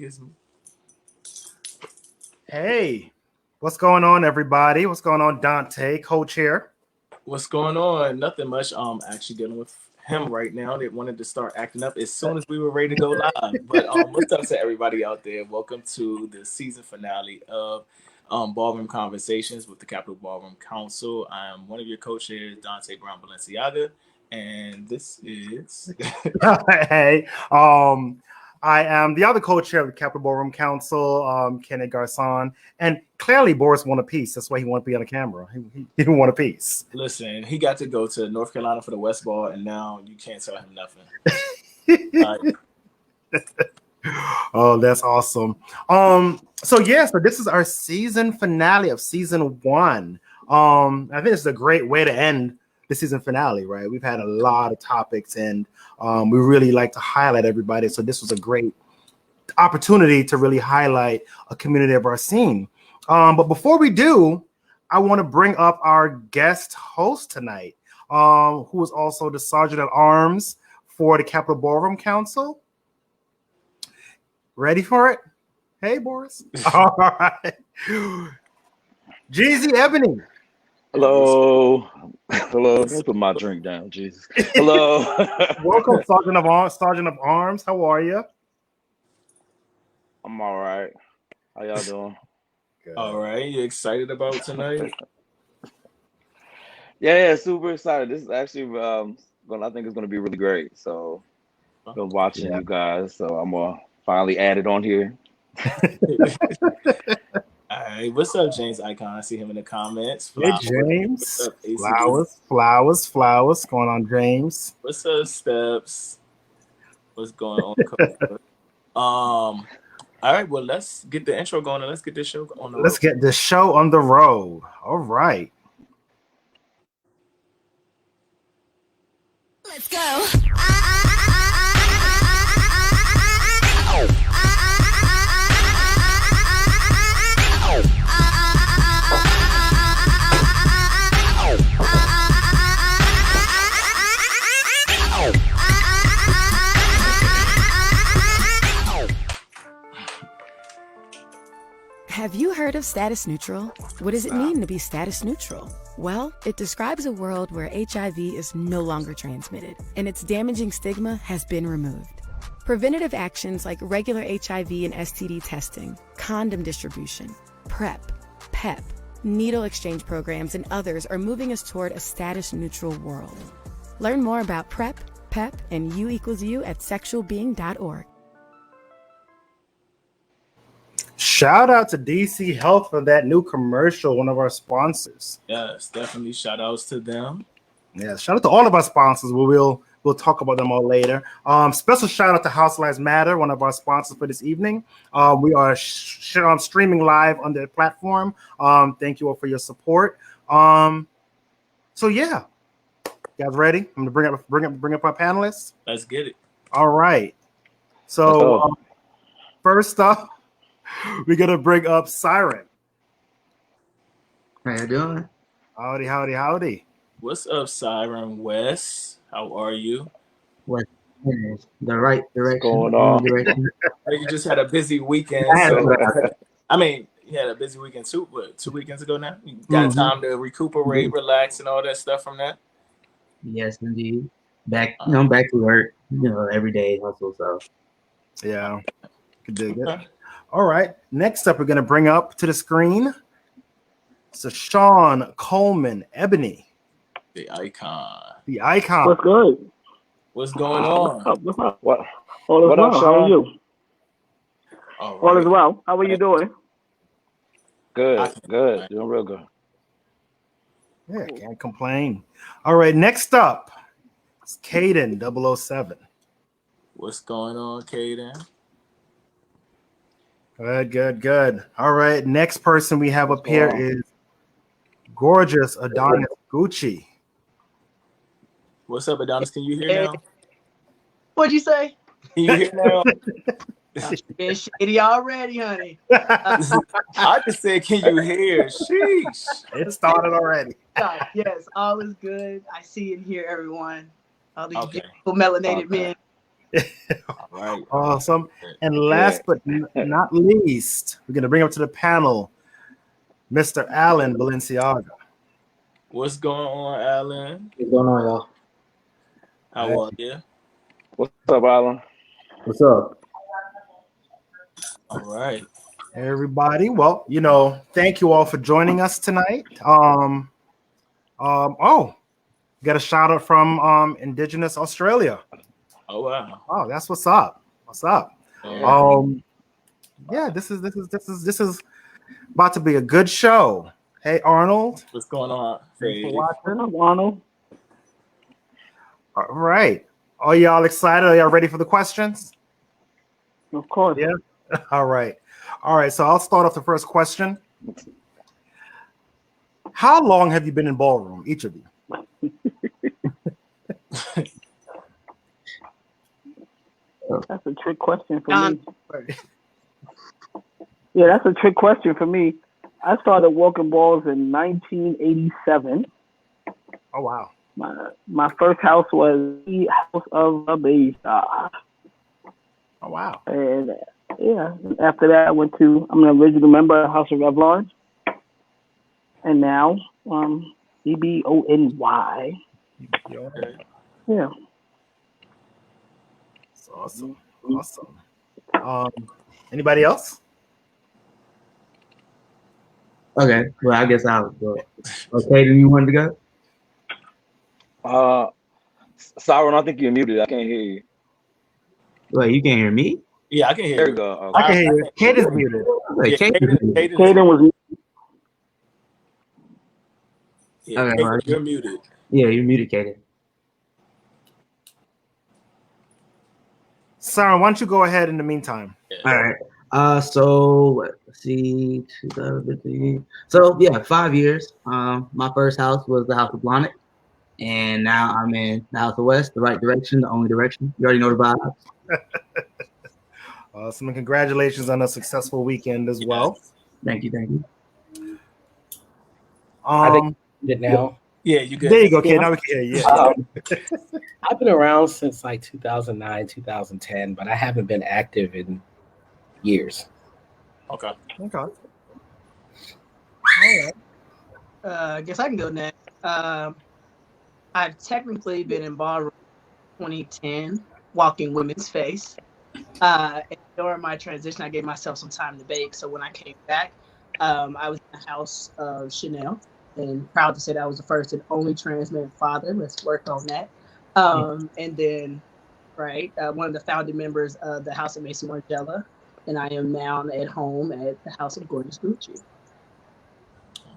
gives me. Hey, what's going on, everybody? What's going on, Dante, coach here? What's going on? Nothing much. Actually dealing with him right now. They wanted to start acting up as soon as we were ready to go live. But what's up to everybody out there? Welcome to the season finale of Ballroom Conversations with the Capital Ballroom Council. I'm one of your coaches, Dante Brown Balenciaga, and this is Hey, I am the other co-chair of the Capital Ballroom Council, Kenneth Garcon, and clearly Boris won a piece. That's why he wanted to be on the camera. He didn't want a piece. Listen, he got to go to North Carolina for the West Ball, and now you can't tell him nothing. Oh, that's awesome. So this is our season finale of season 1. I think it's a great way to end the season finale, right? We've had a lot of topics, and we really like to highlight everybody. So this was a great opportunity to really highlight a community of our scene. But before we do, I want to bring up our guest host tonight, who is also the Sergeant at Arms for the Capital Ballroom Council. Ready for it? Hey, Boris. All right. Jeezy Ebony. Hello. Hello. Let's put my drink down, Jesus. Hello. Welcome, Sergeant of Arms. Sergeant of Arms. How are you? I'm all right. How y'all doing? Good. All right. You excited about tonight? Yeah, super excited. This is actually I think it's gonna be really great. So I've been watching you guys. So I'm gonna finally add it on here. All right, what's up, James Icon? I see him in the comments. Flowers. Hey, James. Flowers. What's going on, James? What's up, Steps? What's going on? All right, well, let's get the intro going and let's get this show on the road. Let's get this show on the road. All right. Let's go. Have you heard of status neutral? What does it mean to be status neutral? Well, it describes a world where HIV is no longer transmitted and its damaging stigma has been removed. Preventative actions like regular HIV and STD testing, condom distribution, PrEP, PEP, needle exchange programs, and others are moving us toward a status neutral world. Learn more about PrEP, PEP, and U=U at sexualbeing.org. Shout out to DC Health for that new commercial, one of our sponsors. Yes, definitely shout outs to them. Yeah, shout out to all of our sponsors. We'll talk about them all later. Special shout out to House Lives Matter, one of our sponsors for this evening. We are streaming live on their platform. Thank you all for your support. So yeah, you guys ready? I'm gonna bring up our panelists. Let's get it. All right. So first up, we're gonna bring up Siren. How you doing? Howdy. What's up, Siren West? How are you? What? The right direction. Going on? You just had a busy weekend. I mean, you had a busy weekend too. What, 2 weekends ago now? You got time to recuperate, relax, and all that stuff from that? Yes, indeed. Back to work. Every day hustle. So yeah, could dig it. All right. Next up, we're going to bring up to the screen. So Sean Coleman, Ebony. The icon. What's good? What's going on? All is well. How are you? All is well. How are you doing? Good. Doing real good. Yeah, can't complain. All right. Next up, it's Caden 007. What's going on, Caden? Good. All right. Next person we have up here is gorgeous Adonis Gucci. What's up, Adonis? Can you hear now? What'd you say? Can you hear now? It's shady already, honey. I just said, can you hear? Sheesh. It started already. Yes, all is good. I see and hear everyone. All these beautiful melanated men. All right. Awesome. And last but not least, we're going to bring up to the panel Mr. Alan Balenciaga. What's going on, Alan? What's going on, y'all? How are you? What's up, Alan? What's up? All right. Everybody, well, thank you all for joining us tonight. Got a shout out from Indigenous Australia. Oh wow. Oh, that's what's up. What's up? Yeah. This is about to be a good show. Hey, Arnold. What's going on? Thanks for What's watching. up, Arnold? All right. Are y'all excited? Are y'all ready for the questions? Of course. Yeah. All right. So I'll start off the first question. How long have you been in Ballroom, each of you? That's a trick question for me. Yeah, that's a trick question for me. I started walking balls in 1987. Oh wow. My first house was the House of a Baystar. Oh wow. And yeah, after that I'm an original member of House of Revlon. And now EBONY. Yeah. That's awesome. Anybody else? Okay, well, I guess I'll go. Okay, do you want to go? Sauron, I think you're muted. I can't hear you. Wait, you can't hear me? Yeah, I can hear There you. we go. I can hear you. Caden's muted. Wait, Caden was. Yeah, Okay, Caden, you're muted. Yeah, you're muted, Caden. Sarah, why don't you go ahead in the meantime? All right. So let's see, 2015. So yeah, 5 years. My first house was the House of Blonnet, and now I'm in the House of West, the right direction, the only direction. You already know the vibes. Awesome, and congratulations on a successful weekend as well. Thank you. I think it now. Yeah, you good. There you go, kid. Now we can hear you. I've been around since like 2009, 2010, but I haven't been active in years. Okay. All right. I guess I can go next. I've technically been in Ballroom 2010, walking women's face. And during my transition, I gave myself some time to bake. So when I came back, I was in the house of Chanel, and proud to say that I was the first and only trans man father. Let's work on that. And then, one of the founding members of the House of Macy Margiela, and I am now at home at the House of Gorgeous Gucci.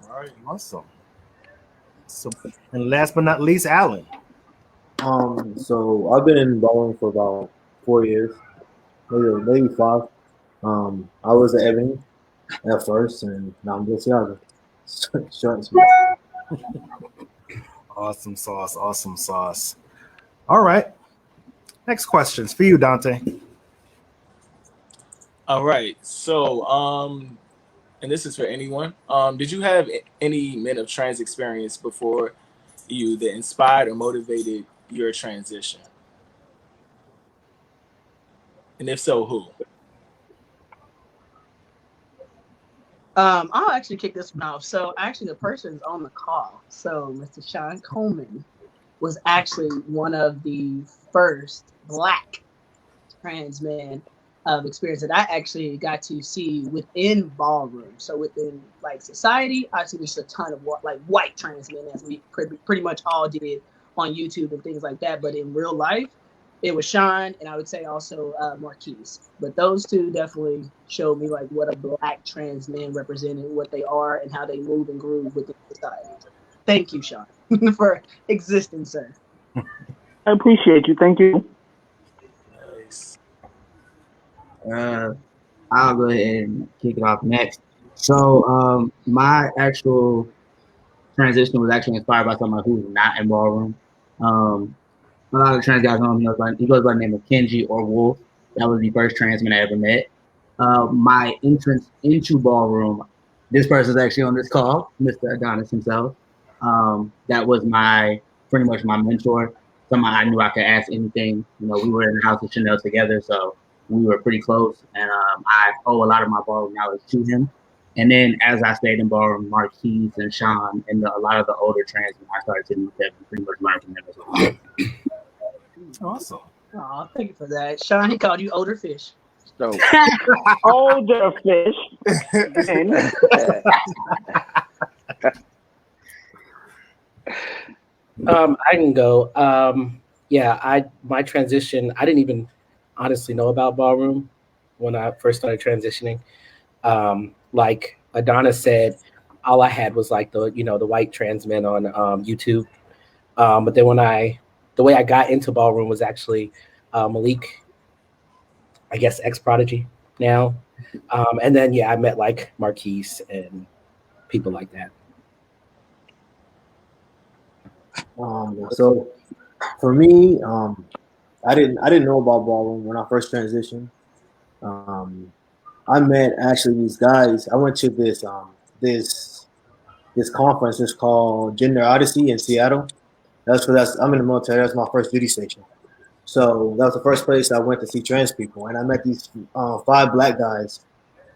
All right, awesome. So, and last but not least, Alan. So I've been in bowling for about 4 years, maybe 5. I was at Ebony at first, and now I'm Balenciaga. Short and sweet. Awesome sauce. All right. Next questions for you, Dante. All right. So, and this is for anyone. Did you have any men of trans experience before you that inspired or motivated your transition? And if so, who? I'll actually kick this one off. So actually the person's on the call. So Mr. Sean Coleman was actually one of the first Black trans men of experience that I actually got to see within Ballroom. So within like society, I see just a ton of like white trans men, as we pretty much all did on YouTube and things like that. But in real life, it was Sean, and I would say also Marquise. But those two definitely showed me like what a Black trans man represented, what they are, and how they move and groove within society. Thank you, Sean, for existing, sir. I appreciate you. Thank you. Nice. I'll go ahead and kick it off next. So my actual transition was actually inspired by someone who was not in Ballroom. A lot of trans guys know him. He goes by the name of Kenji or Wolf. That was the first trans man I ever met. My entrance into Ballroom, this person's actually on this call, Mr. Adonis himself. That was pretty much my mentor. someone I knew I could ask anything. You know, we were in the house with Chanel together, so we were pretty close, and I owe a lot of my ballroom knowledge to him. And then as I stayed in ballroom, Marquise and Sean and a lot of the older trans, I started to meet them and pretty much learn from them as well. Awesome. Oh, thank you for that. Sean, he called you older fish. So Older fish. And I can go. My transition, I didn't even honestly know about ballroom when I first started transitioning. Like Adonis said, all I had was like the white trans men on YouTube. But then the way I got into ballroom was actually Malik, I guess ex Prodigy now. And then I met like Marquise and people like that. So for me, I didn't know about ballroom when I first transitioned. I met actually these guys. I went to this conference. It's called Gender Odyssey in Seattle. I'm in the military. That's my first duty station. So that was the first place I went to see trans people, and I met these 5 black guys,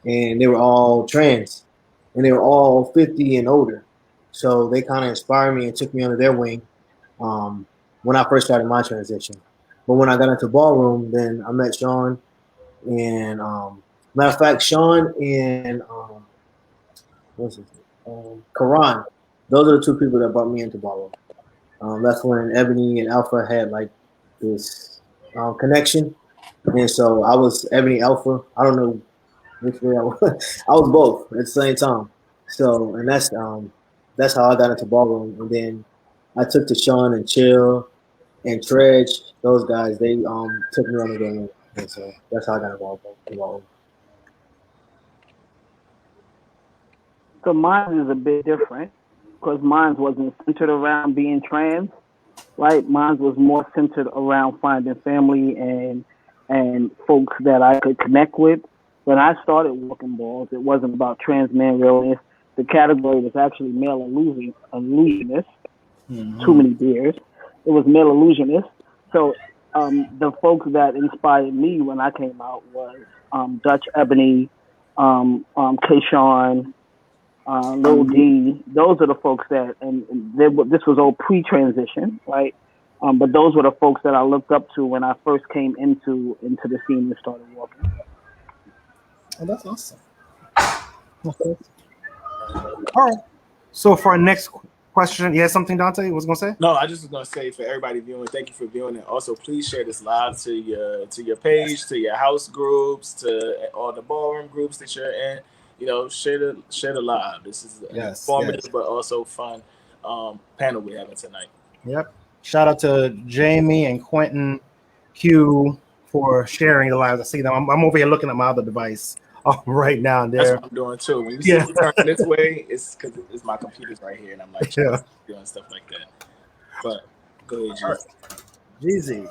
and they were all trans, and they were all 50 and older. So they kind of inspired me and took me under their wing when I first started my transition. But when I got into ballroom, then I met Sean, and matter of fact, Sean and what's his name? Karan. Those are the 2 people that brought me into ballroom. That's when Ebony and Alpha had like this connection, and so I was Ebony Alpha. I don't know which way I was. I was both at the same time. So, and that's how I got into ballroom, and then I took to Sean and Chill and Tredge. Those guys, they took me under their wing, and so that's how I got involved. so mine is a bit different because mine wasn't centered around being trans, right? Mine was more centered around finding family and folks that I could connect with. When I started walking balls, it wasn't about trans men really. The category was actually male illusionist. Too many beers. It was male illusionist. So the folks that inspired me when I came out was Dutch Ebony, Kayshawn, Lil D. Those are the folks that, and this was all pre-transition, right? But those were the folks that I looked up to when I first came into the scene and started walking. Oh, that's awesome. Okay. All right. So for our next question, you had something, Dante? What was going to say? No, I just was going to say for everybody viewing, thank you for viewing, and also please share this live to your page, to your house groups, to all the ballroom groups that you're in. You know, share the live. This is an informative but also fun panel we're having tonight. Yep. Shout out to Jamie and Quentin Q for sharing the live. I see them. I'm over here looking at my other device right now. And that's what I'm doing too. When you see me turn this way, it's because it's my computer's right here, and I'm like doing stuff like that. But go ahead, Jeezy.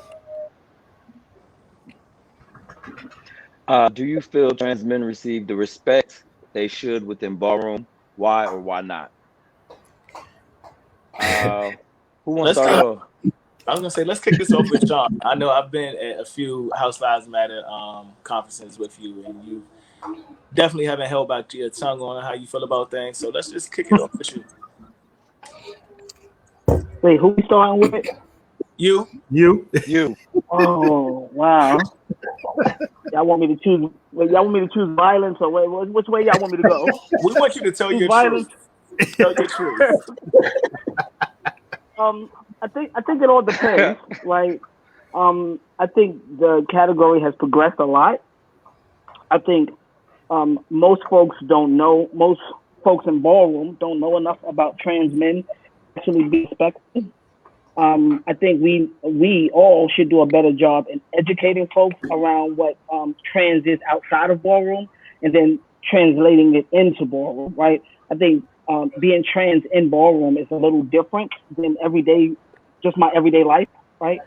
Do you feel trans men receive the respect they should within ballroom? Why or why not? Who wants to start off? I was gonna say, let's kick this off with Sean. I know I've been at a few House Lives Matter conferences with you, and you definitely haven't held back your tongue on how you feel about things. So let's just kick it off with you. Wait, who we starting with? You. Oh wow! Y'all want me to choose? Y'all want me to choose violence, or which way y'all want me to go? We want you to tell your truth. Tell your truth. I think it all depends, right? I think the category has progressed a lot. I think most folks in ballroom don't know enough about trans men to actually be respected. I think we all should do a better job in educating folks around what trans is outside of ballroom, and then translating it into ballroom, right? I think being trans in ballroom is a little different than my everyday life, right?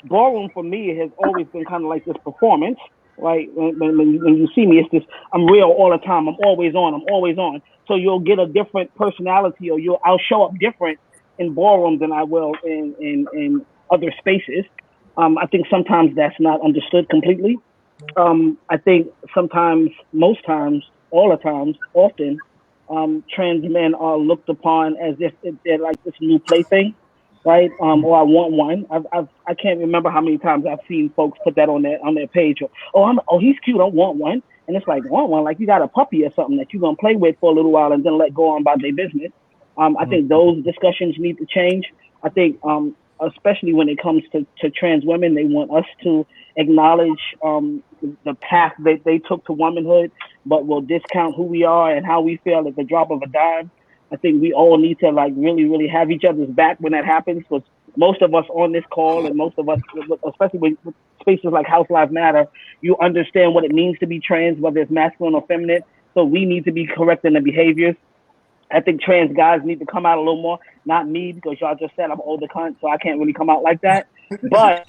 Ballroom for me has always been kind of like this performance, right? When you see me, it's this, I'm real all the time. I'm always on. So you'll get a different personality, or I'll show up different in ballroom than I will in other spaces. I think sometimes that's not understood completely. I think sometimes, most times, all the times, often, trans men are looked upon as if they're like this new plaything, right? Or I want one. I can't remember how many times I've seen folks put that on their page. Or, oh, he's cute. I want one. And it's like, want one? Like you got a puppy or something that you're gonna play with for a little while and then let go on about their business. I think those discussions need to change. I think, especially when it comes to trans women, they want us to acknowledge the path that they took to womanhood, but will discount who we are and how we feel at the drop of a dime. I think we all need to like really, really have each other's back when that happens. Because most of us on this call, and most of us, especially with spaces like House Lives Matter, you understand what it means to be trans, whether it's masculine or feminine. So we need to be correcting the behaviors. I think trans guys need to come out a little more. Not me, because y'all just said I'm older cunt, so I can't really come out like that. But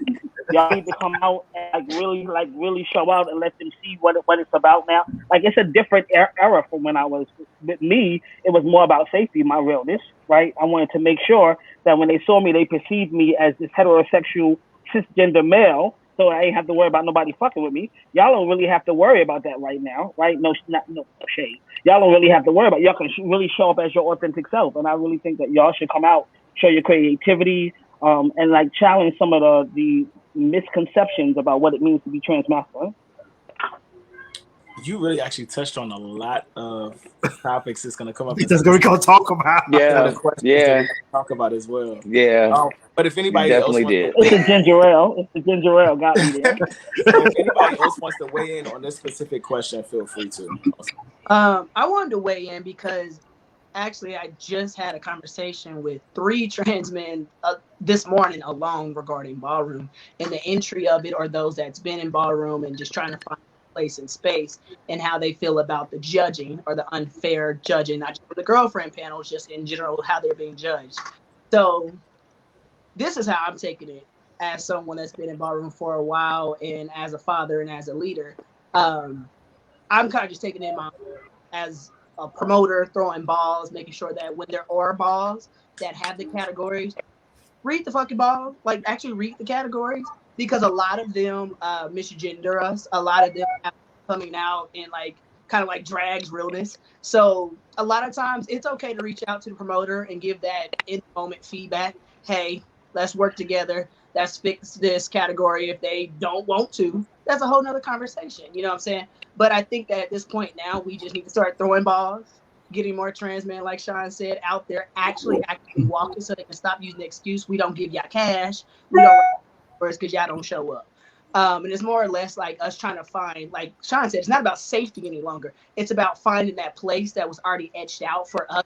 y'all need to come out and really show out and let them see what it's about now. Like it's a different era from when I was with me. It was more about safety, my realness, right? I wanted to make sure that when they saw me, they perceived me as this heterosexual cisgender male. So I ain't have to worry about nobody fucking with me. Y'all don't really have to worry about that right now, right? No shade. Y'all don't really have to worry about it. Y'all can really show up as your authentic self. And I really think that y'all should come out, show your creativity, and like challenge some of the misconceptions about what it means to be trans masculine. You really actually touched on a lot of topics that's going to come up. That's going to talk about. Yeah, yeah, talk about as well. Yeah. But if anybody else wants did. It's the ginger ale. It's the ginger ale got me there. So if anybody else wants to weigh in on this specific question, feel free to. I wanted to weigh in because actually I just had a conversation with 3 trans men this morning alone regarding Ballroom and the entry of it, or those that's been in Ballroom and just trying to find a place in space, and how they feel about the judging or the unfair judging, not just for the girlfriend panels, just in general how they're being judged. So this is how I'm taking it as someone that's been in Ballroom for a while, and as a father and as a leader. I'm kind of just taking it as a promoter, throwing balls, making sure that when there are balls that have the categories, read the fucking balls, like actually read the categories, because a lot of them misgender us. A lot of them have coming out in like kind of like drags realness. So a lot of times it's okay to reach out to the promoter and give that in moment feedback. Hey, let's work together. Let's fix this category. If they don't want to, that's a whole nother conversation. You know what I'm saying? But I think that at this point now, we just need to start throwing balls, getting more trans men, like Sean said, out there actually walking, so they can stop using the excuse, we don't give y'all cash, we don't because y'all don't show up. And it's more or less like us trying to find, like Sean said, it's not about safety any longer. It's about finding that place that was already etched out for us,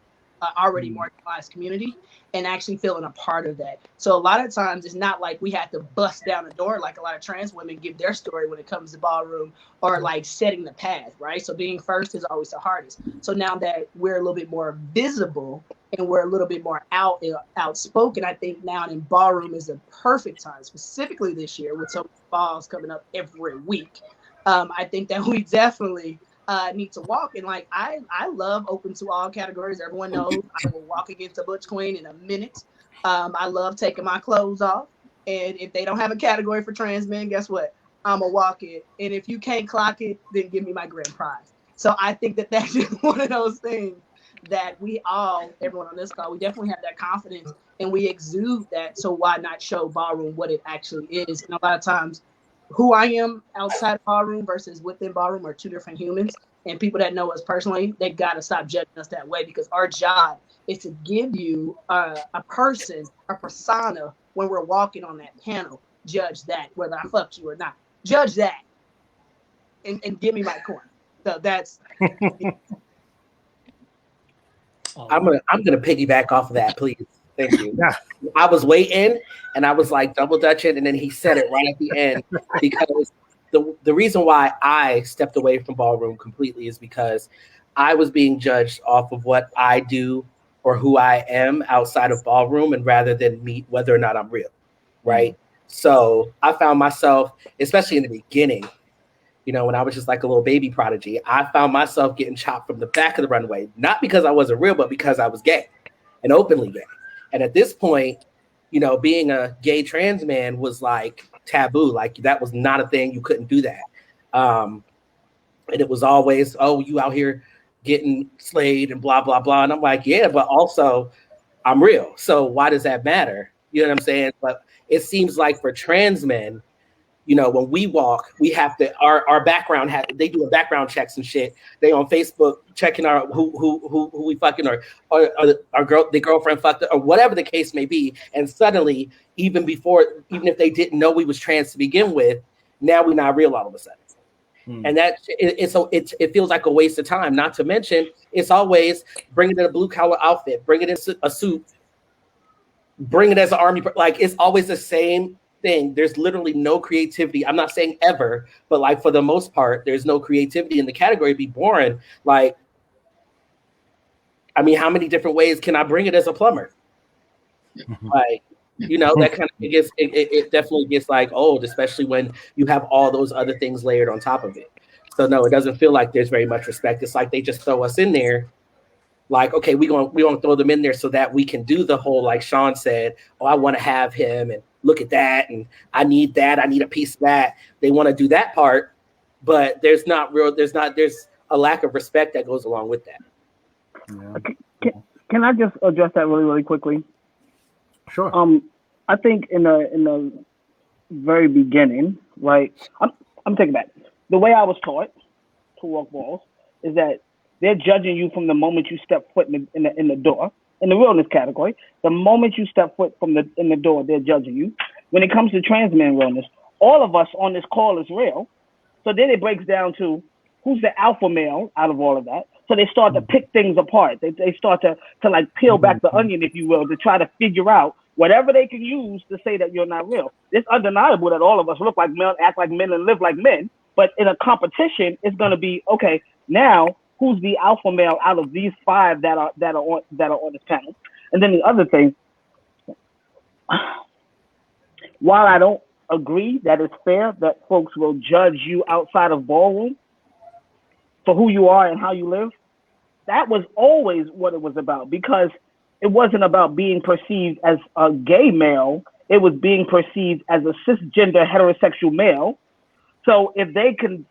already marginalized community, and actually feeling a part of that. So a lot of times it's not like we have to bust down the door like a lot of trans women give their story when it comes to Ballroom, or like setting the path, right? So being first is always the hardest. So now that we're a little bit more visible and we're a little bit more outspoken, I think now in Ballroom is the perfect time, specifically this year with so many balls coming up every week. I think that we definitely need to walk. And like I love open to all categories. Everyone knows I will walk against a butch queen in a minute. I love taking my clothes off, and if they don't have a category for trans men, guess what? I'm gonna walk it. And if you can't clock it, then give me my grand prize. So I think that that's just one of those things that we all, everyone on this call, we definitely have that confidence and we exude that. So why not show Ballroom what it actually is? And a lot of times, who I am outside of Ballroom versus within Ballroom are 2 different humans. And people that know us personally, they got to stop judging us that way, because our job is to give you a person, a persona when we're walking on that panel. Judge that, whether I fucked you or not. Judge that and give me my coin. So that's... I'm gonna piggyback off of that, please. Thank you. Yeah. I was waiting and I was like double dutching, and then he said it right at the end, because the reason why I stepped away from Ballroom completely is because I was being judged off of what I do or who I am outside of Ballroom, and rather than meet whether or not I'm real, right? So I found myself, especially in the beginning, you know, when I was just like a little baby prodigy, I found myself getting chopped from the back of the runway, not because I wasn't real, but because I was gay and openly gay. And at this point, you know, being a gay trans man was like taboo. Like that was not a thing. You couldn't do that. And it was always, oh, you out here getting slayed and blah, blah, blah. And I'm like, yeah, but also I'm real. So why does that matter? You know what I'm saying? But it seems like for trans men, you know, when we walk, we have to our background they do background checks and shit. They on Facebook checking our who we fucking or our girlfriend fucked or whatever the case may be. And suddenly, even if they didn't know we was trans to begin with, now we're not real all of a sudden. And that it feels like a waste of time. Not to mention, it's always bring it in a blue collar outfit, bring it in a suit, bring it as an army. Like it's always the same thing. There's literally no creativity. I'm not saying ever, but like for the most part, there's no creativity in the category. It'd be boring. Like, I mean, how many different ways can I bring it as a plumber? Like, you know, that kind of it definitely gets like old, especially when you have all those other things layered on top of it. So no, it doesn't feel like there's very much respect. It's like they just throw us in there. Like, okay, we gonna throw them in there so that we can do the whole, like Sean said, oh, I want to have him and look at that and I need that, I need a piece of that. They want to do that part, but there's a lack of respect that goes along with that. Yeah. Can I just address that really, really quickly? Sure. I think in the very beginning, right? I'm taking back. The way I was taught to walk balls is that they're judging you from the moment you step foot in the door. In the realness category, the moment you step foot in the door, they're judging you. When it comes to trans man realness, all of us on this call is real. So then it breaks down to who's the alpha male out of all of that. So they start to pick things apart. They start to like peel back the onion, if you will, to try to figure out whatever they can use to say that you're not real. It's undeniable that all of us look like men, act like men, and live like men. But in a competition, it's going to be, okay, now who's the alpha male out of these 5 that are on this panel? And then the other thing, while I don't agree that it's fair that folks will judge you outside of ballroom for who you are and how you live, that was always what it was about, because it wasn't about being perceived as a gay male. It was being perceived as a cisgender heterosexual male. So if they can,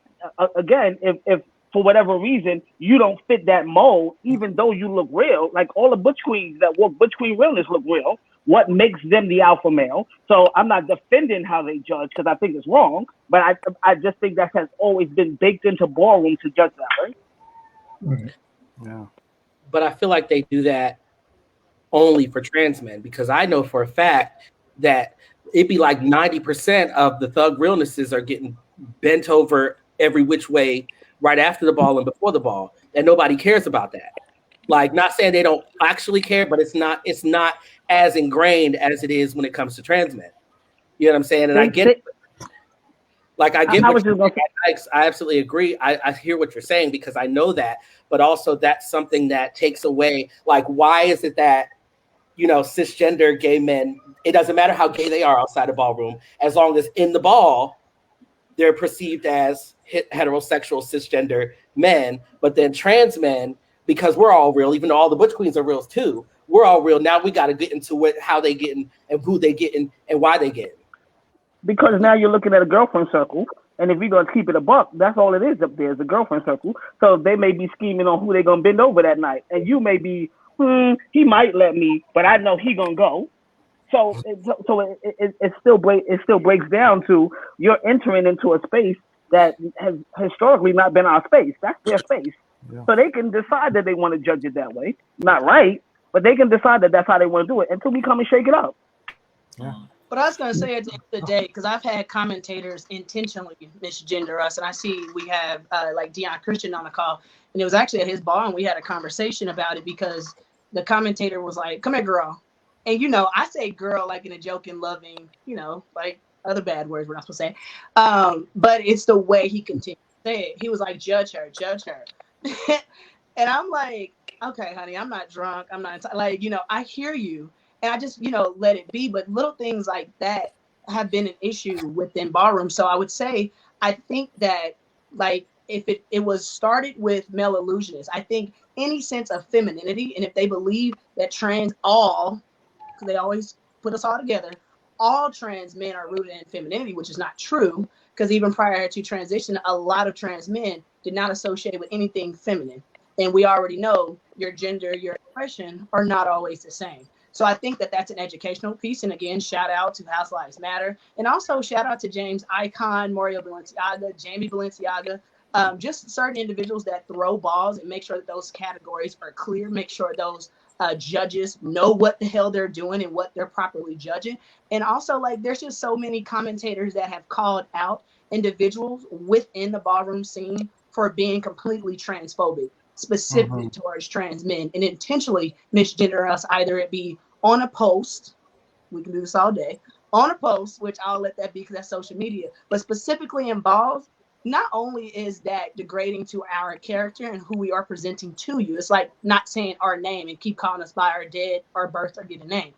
again, if for whatever reason you don't fit that mold, even though you look real, like all the butch queens that walk butch queen realness look real, what makes them the alpha male? So I'm not defending how they judge, because I think it's wrong, but I just think that has always been baked into ballroom to judge that way. Yeah. But I feel like they do that only for trans men, because I know for a fact that it'd be like 90% of the thug realnesses are getting bent over every which way right after the ball and before the ball, and nobody cares about that. Like, not saying they don't actually care, but it's not as ingrained as it is when it comes to trans men. You know what I'm saying? And I get it. Like, I get what you're saying. I absolutely agree. I hear what you're saying, because I know that, but also that's something that takes away, like, why is it that, you know, cisgender gay men, it doesn't matter how gay they are outside the ballroom, as long as in the ball, they're perceived as heterosexual cisgender men, but then trans men, because we're all real, even though all the butch queens are real too, we're all real. Now we got to get into how they getting and who they getting and why they getting. Because now you're looking at a girlfriend circle, and if we're going to keep it a buck, that's all it is up there, is a girlfriend circle. So they may be scheming on who they're going to bend over that night, and you may be, he might let me, but I know he going to go. So it still breaks down to you're entering into a space that has historically not been our space. That's their space. Yeah. So they can decide that they want to judge it that way. Not right, but they can decide that that's how they want to do it until we come and shake it up. Yeah. But I was going to say at the end of the day, because I've had commentators intentionally misgender us, and I see we have like Deion Christian on the call, and it was actually at his bar, and we had a conversation about it, because the commentator was like, "Come here, girl." And, you know, I say girl like in a joking, loving, you know, like other bad words we're not supposed to say. But it's the way he continued to say it. He was like, judge her. And I'm like, okay, honey, I'm not drunk. I'm not like, you know, I hear you. And I just, you know, let it be. But little things like that have been an issue within ballroom. So I would say, I think that, like, if it was started with male illusionists, I think any sense of femininity, and if they believe that trans all, because they always put us all together, all trans men are rooted in femininity, which is not true, because even prior to transition, a lot of trans men did not associate with anything feminine. And we already know your gender, your expression are not always the same. So I think that that's an educational piece. And again, shout out to House Lives Matter. And also shout out to James Icon, Mario Balenciaga, Jamie Balenciaga, just certain individuals that throw balls and make sure that those categories are clear, make sure those judges know what the hell they're doing and what they're properly judging. And also, like, there's just so many commentators that have called out individuals within the ballroom scene for being completely transphobic, specifically towards trans men, and intentionally misgender us, either it be on a post, we can do this all day, on a post, which I'll let that be because that's social media, but specifically in balls, not only is that degrading to our character and who we are presenting to you, it's like not saying our name and keep calling us by our dead, our birth, or given name.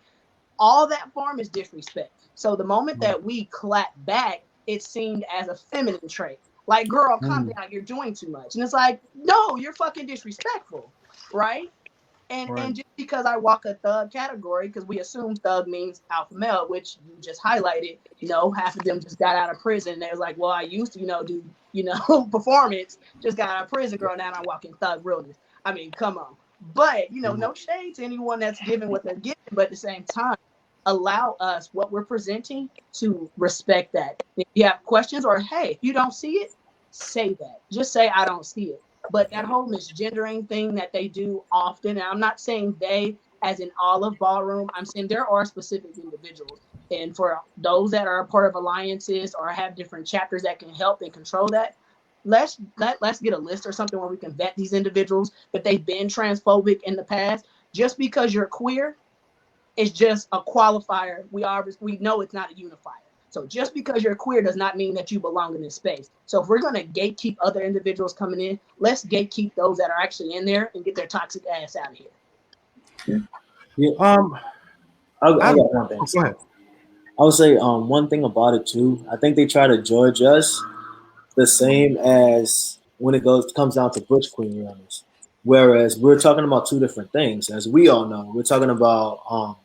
All that form is disrespect. So the moment that we clap back, it's seen as a feminine trait. Like, girl, calm down, you're doing too much. And it's like, no, you're fucking disrespectful, right? And just because I walk a thug category, because we assume thug means alpha male, which you just highlighted, half of them just got out of prison. They was like, well, I used to, do, performance, just got out of prison, girl, now I'm walking thug realness. I mean, come on. But, no shade to anyone that's giving what they're giving, but at the same time, allow us what we're presenting to respect that. If you have questions or, hey, if you don't see it, say that. Just say, I don't see it. But that whole misgendering thing that they do often, and I'm not saying they as in all of ballroom, I'm saying there are specific individuals. And for those that are a part of alliances or have different chapters that can help and control that, let's get a list or something where we can vet these individuals if they've been transphobic in the past. Just because you're queer is just a qualifier. We know it's not a unifier. So just because you're queer does not mean that you belong in this space. So if we're going to gatekeep other individuals coming in, let's gatekeep those that are actually in there and get their toxic ass out of here. Yeah. I got one thing. Go ahead. I would say one thing about it too. I think they try to judge us the same as when it comes down to butch queen runners. Whereas we're talking about two different things, as we all know. We're talking about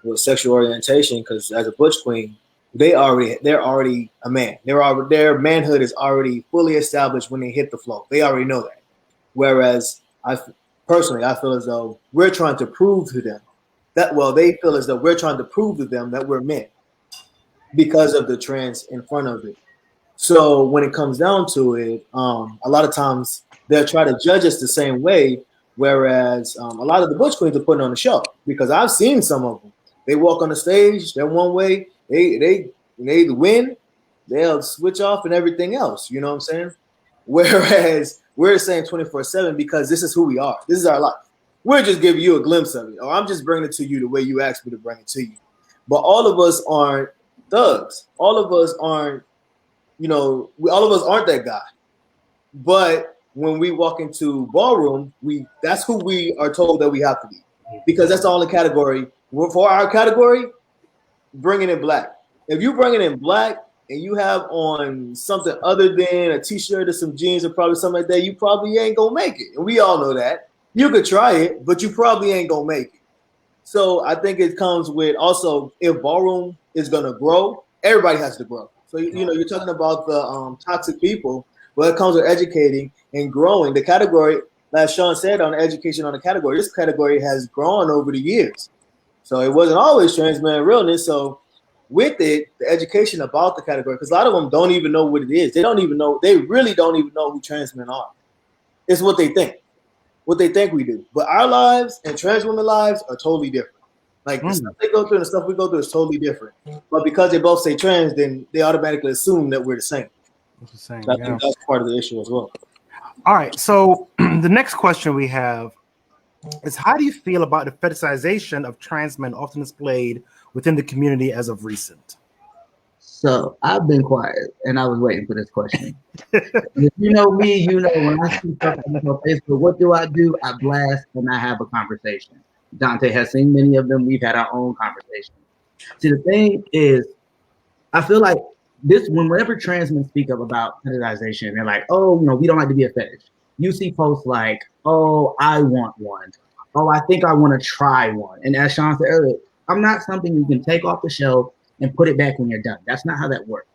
with sexual orientation, because as a butch queen, they're already a man. Their manhood is already fully established when they hit the floor. They already know that. Whereas I feel as though we're trying to prove to them they feel as though we're trying to prove to them that we're men because of the trans in front of it. So when it comes down to it, a lot of times they'll try to judge us the same way. Whereas a lot of the butch queens are putting on a show, because I've seen some of them. They walk on the stage, they're one way. They win, they'll switch off and everything else. You know what I'm saying? Whereas we're saying 24/7 because this is who we are. This is our life. We're just giving you a glimpse of it, or I'm just bringing it to you the way you asked me to bring it to you. But all of us aren't thugs. All of us aren't, all of us aren't that guy. But when we walk into ballroom, that's who we are told that we have to be, because that's the only category. For our category, bringing in black. If you bring it in black and you have on something other than a t-shirt or some jeans or probably something like that, you probably ain't gonna make it. And we all know that. You could try it, but you probably ain't gonna make it. So I think it comes with also, if ballroom is gonna grow, everybody has to grow. So you're talking about the toxic people. Well, it comes with educating and growing. The category, as Sean said, on education on the category, this category has grown over the years. So it wasn't always trans man realness. So with it, the education about the category, because a lot of them don't even know what it is. They really don't even know who trans men are. It's what they think we do. But our lives and trans women lives are totally different. Like the stuff they go through and the stuff we go through is totally different. But because they both say trans, then they automatically assume that we're the same. So I think that's part of the issue as well. All right. So the next question we have is, how do you feel about the fetishization of trans men often displayed within the community as of recent? So I've been quiet and I was waiting for this question. If you know me, you know when I see stuff on Facebook, what do? I blast and I have a conversation. Dante has seen many of them. We've had our own conversation. See, the thing is, I feel like whenever trans men speak up about fetishization, they're like, oh, we don't like to be a fetish. You see posts like, oh, I want one. Oh, I think I want to try one. And as Sean said earlier, I'm not something you can take off the shelf and put it back when you're done. That's not how that works.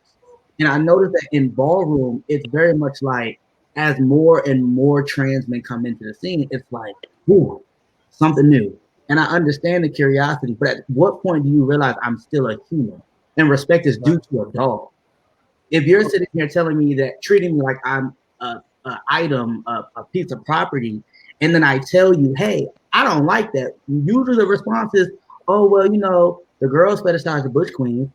And I noticed that in Ballroom, it's very much like as more and more trans men come into the scene, it's like, ooh, something new. And I understand the curiosity, but at what point do you realize I'm still a human and respect is due to a dog? If you're sitting here telling me that, treating me like I'm a item, a piece of property, and then I tell you, hey, I don't like that. Usually the response is, oh, well, the girls fetishize the Bush Queens,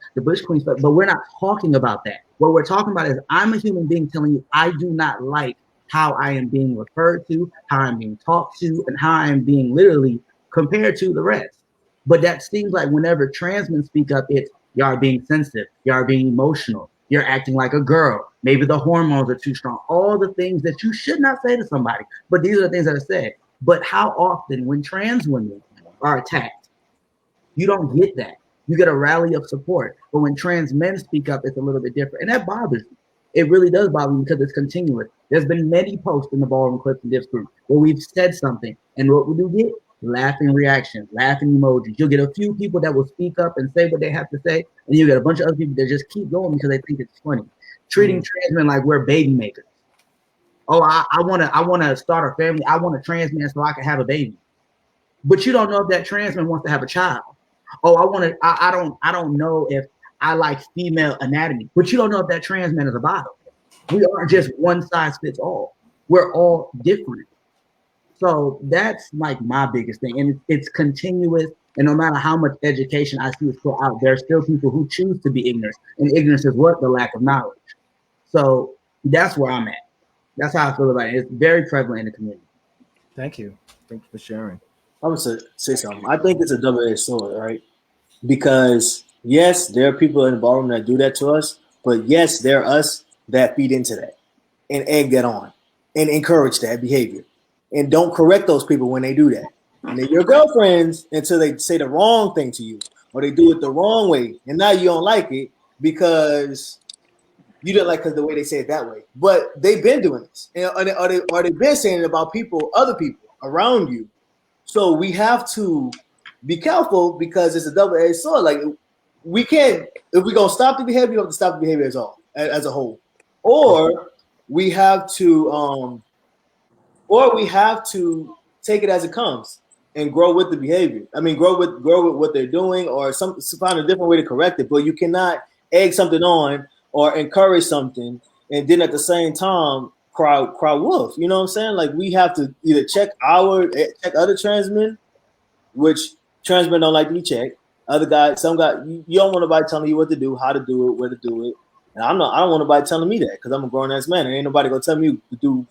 but we're not talking about that. What we're talking about is I'm a human being telling you I do not like how I am being referred to, how I'm being talked to, and how I am being literally compared to the rest. But that seems like whenever trans men speak up, it's y'all are being sensitive, y'all are being emotional, you're acting like a girl. Maybe the hormones are too strong. All the things that you should not say to somebody, but these are the things that are said. But how often, when trans women are attacked, you don't get that. You get a rally of support. But when trans men speak up, it's a little bit different. And that bothers me. It really does bother me because it's continuous. There's been many posts in the Ballroom Clips and Dips group where we've said something. And what we do get? Laughing reactions, laughing emojis. You'll get a few people that will speak up and say what they have to say. And you get a bunch of other people that just keep going because they think it's funny. Treating trans men like we're baby makers. Oh, I wanna start a family. I want a trans man so I can have a baby. But you don't know if that trans man wants to have a child. Oh, I don't know if I like female anatomy, but you don't know if that trans man is a bottom. We aren't just one size fits all. We're all different. So that's like my biggest thing. And it's continuous. And no matter how much education I see is still out, there are still people who choose to be ignorant. And ignorance is what? The lack of knowledge. So that's where I'm at. That's how I feel about it. It's very prevalent in the community. Thank you. Thank you for sharing. I'm gonna say something. I think it's a double-edged sword, right? Because yes, there are people in the ballroom that do that to us, but yes, there are us that feed into that and egg that on and encourage that behavior. And don't correct those people when they do that. And they're your girlfriends until they say the wrong thing to you or they do it the wrong way. And now you don't like it because you didn't like the way they say it that way. But they've been doing this. Or they've been saying it about other people around you. So we have to be careful because it's a double-edged sword. Like we can't, if we're gonna stop the behavior, we have to stop the behavior as a whole. Or we have to take it as it comes and grow with the behavior. I mean, grow with what they're doing, or find a different way to correct it. But you cannot egg something on or encourage something and then at the same time cry wolf. You know what I'm saying? Like we have to either check other trans men, which trans men don't like to be checked. Other guys, some guys, you don't want nobody telling you what to do, how to do it, where to do it. And I don't want nobody telling me that because I'm a grown ass man and ain't nobody gonna tell me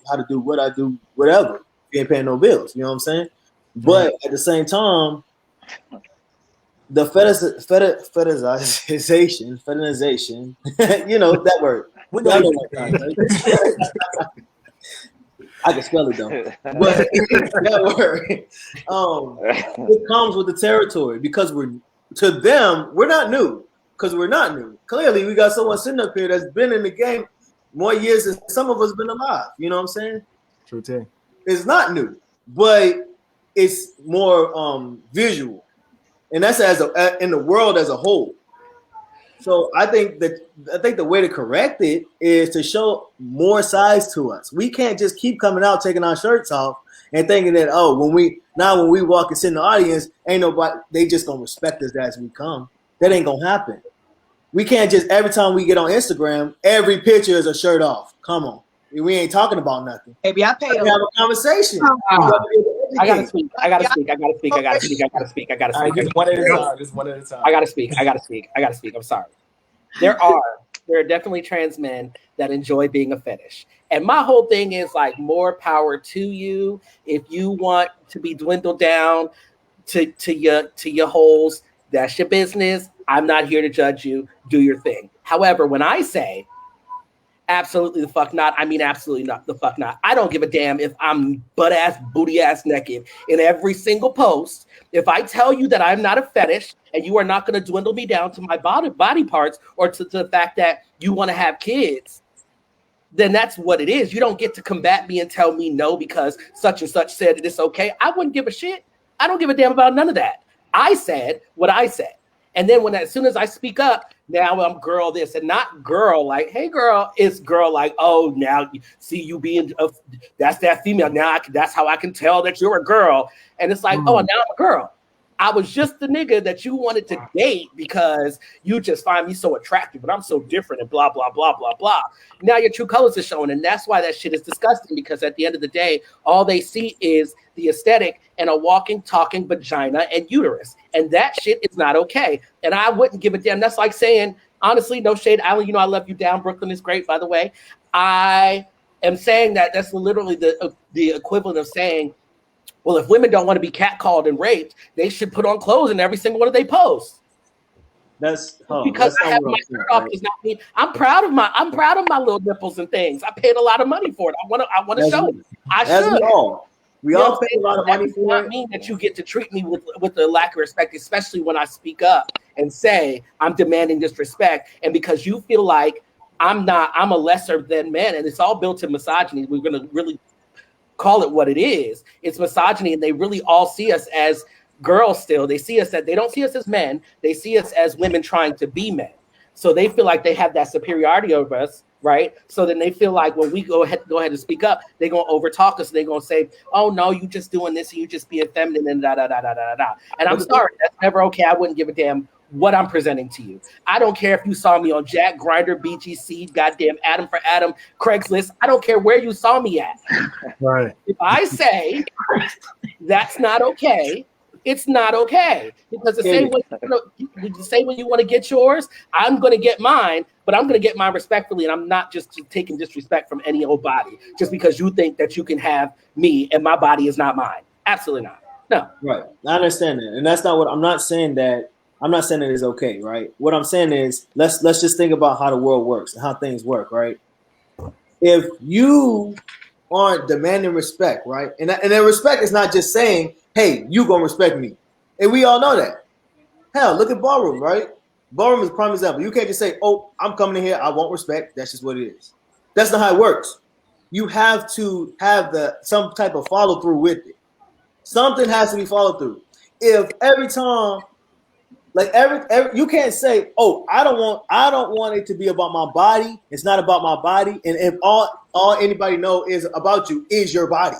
how to do what I do, whatever. You ain't paying no bills. You know what I'm saying? But at the same time, the fetishization, you know that word. I can spell it though. But that word, it comes with the territory because we're not new. Because we're not new. Clearly, we got someone sitting up here that's been in the game more years than some of us been alive. You know what I'm saying? True thing. It's not new, but it's more visual, and that's in the world as a whole. So I think the way to correct it is to show more sides to us. We can't just keep coming out taking our shirts off and thinking that when we walk and sit in the audience, ain't nobody, they just gonna respect us as we come. That ain't gonna happen. We can't just every time we get on Instagram, every picture is a shirt off. Come on. We ain't talking about nothing. Maybe I paid have a conversation. I gotta speak. I gotta speak. Just one at a time. I gotta speak. I'm sorry. There are definitely trans men that enjoy being a fetish. And my whole thing is like more power to you. If you want to be dwindled down to your holes, that's your business. I'm not here to judge you. Do your thing. However, when I say absolutely the fuck not, I mean absolutely not the fuck not. I don't give a damn if I'm butt ass, booty ass naked in every single post. If I tell you that I'm not a fetish and you are not going to dwindle me down to my body parts or to the fact that you want to have kids, then that's what it is. You don't get to combat me and tell me no because such and such said that it's okay. I wouldn't give a shit. I don't give a damn about none of that. I said what I said. And then as soon as I speak up, now I'm girl this and not girl like, hey girl, it's girl like, oh, now see you being that's that female. Now that's how I can tell that you're a girl. And it's like, oh, now I'm a girl. I was just the nigga that you wanted to date because you just find me so attractive, but I'm so different and blah, blah, blah, blah, blah. Now your true colors are showing. And that's why that shit is disgusting, because at the end of the day, all they see is the aesthetic and a walking, talking vagina and uterus. And that shit is not okay. And I wouldn't give a damn. That's like saying, honestly, no shade, Alan, you know I love you down. Brooklyn is great, by the way. I am saying that's literally the equivalent of saying, well, if women don't want to be catcalled and raped, they should put on clothes in every single one of they posts. Because I have my shirt off does not mean I'm proud of my little nipples and things. I paid a lot of money for it. I want to show it. I should. We all pay a lot of money for it. That does not mean that you get to treat me with a lack of respect, especially when I speak up and say I'm demanding this respect. And because you feel like I'm a lesser than man, and it's all built in misogyny. We're gonna really call it what it is. It's misogyny, and they really all see us as girls still. They see us that they don't see us as men. They see us as women trying to be men. So they feel like they have that superiority over us, right? So then they feel like when we go ahead and speak up, they're gonna overtalk us. They're gonna say, "Oh no, you just doing this, and you just being feminine and da da da da da da." And I'm sorry, that's never okay. I wouldn't give a damn what I'm presenting to you. I don't care if you saw me on Jack, Grindr, BGC, goddamn Adam for Adam, Craigslist. I don't care where you saw me at. Right. If I say that's not okay, it's not okay. Because the same way you want to get yours, I'm going to get mine, but I'm going to get mine respectfully, and I'm not just taking disrespect from any old body just because you think that you can have me and my body is not mine. Absolutely not. No. Right. I understand that. And that's not what I'm not saying that it's okay, right? What I'm saying is let's just think about how the world works and how things work, right? If you aren't demanding respect, right? And then respect is not just saying, hey, you gonna respect me. And we all know that. Hell, look at Ballroom, right? Ballroom is a prime example. You can't just say, oh, I'm coming in here, I won't respect. That's just what it is. That's not how it works. You have to have some type of follow through with it. Something has to be followed through. If every time, like every you can't say, oh, I don't want it to be about my body. It's not about my body. And if all anybody know is about you is your body,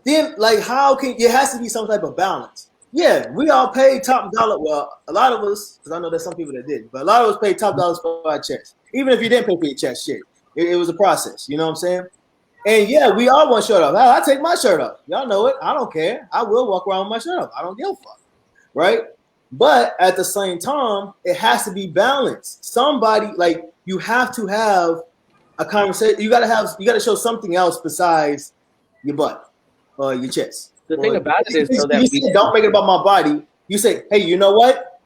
then like how can it has to be some type of balance. Yeah, we all pay top dollar. Well, a lot of us, because I know there's some people that didn't, but a lot of us pay top dollars for our checks. Even if you didn't pay for your chest, shit, it was a process. You know what I'm saying? And yeah, we all want shirt off. I take my shirt off. Y'all know it. I don't care. I will walk around with my shirt off. I don't give a fuck. Right? But at the same time, it has to be balanced. Somebody, like, you have to have a conversation. You gotta show something else besides your butt or your chest. The thing about it is, so that you say, don't make it about my body. You say, hey, you know what?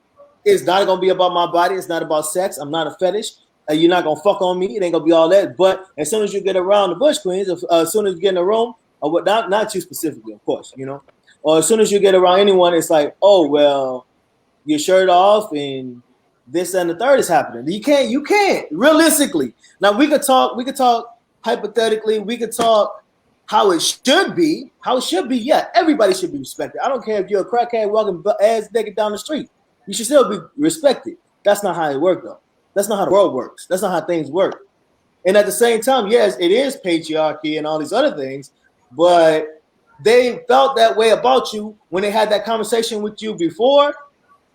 It's not gonna be about my body. It's not about sex. I'm not a fetish. You're not gonna fuck on me. It ain't gonna be all that. But as soon as you get around the Bush Queens, as soon as you get in the room, or what? Not you specifically, of course, you know. Or as soon as you get around anyone, it's like, oh well, your shirt off and this and the third is happening. You can't realistically. Now we could talk hypothetically. We could talk how it should be. Yeah, everybody should be respected. I don't care if you're a crackhead walking ass naked down the street. You should still be respected. That's not how it works, though. That's not how the world works. That's not how things work. And at the same time, yes, it is patriarchy and all these other things, but they felt that way about you when they had that conversation with you before,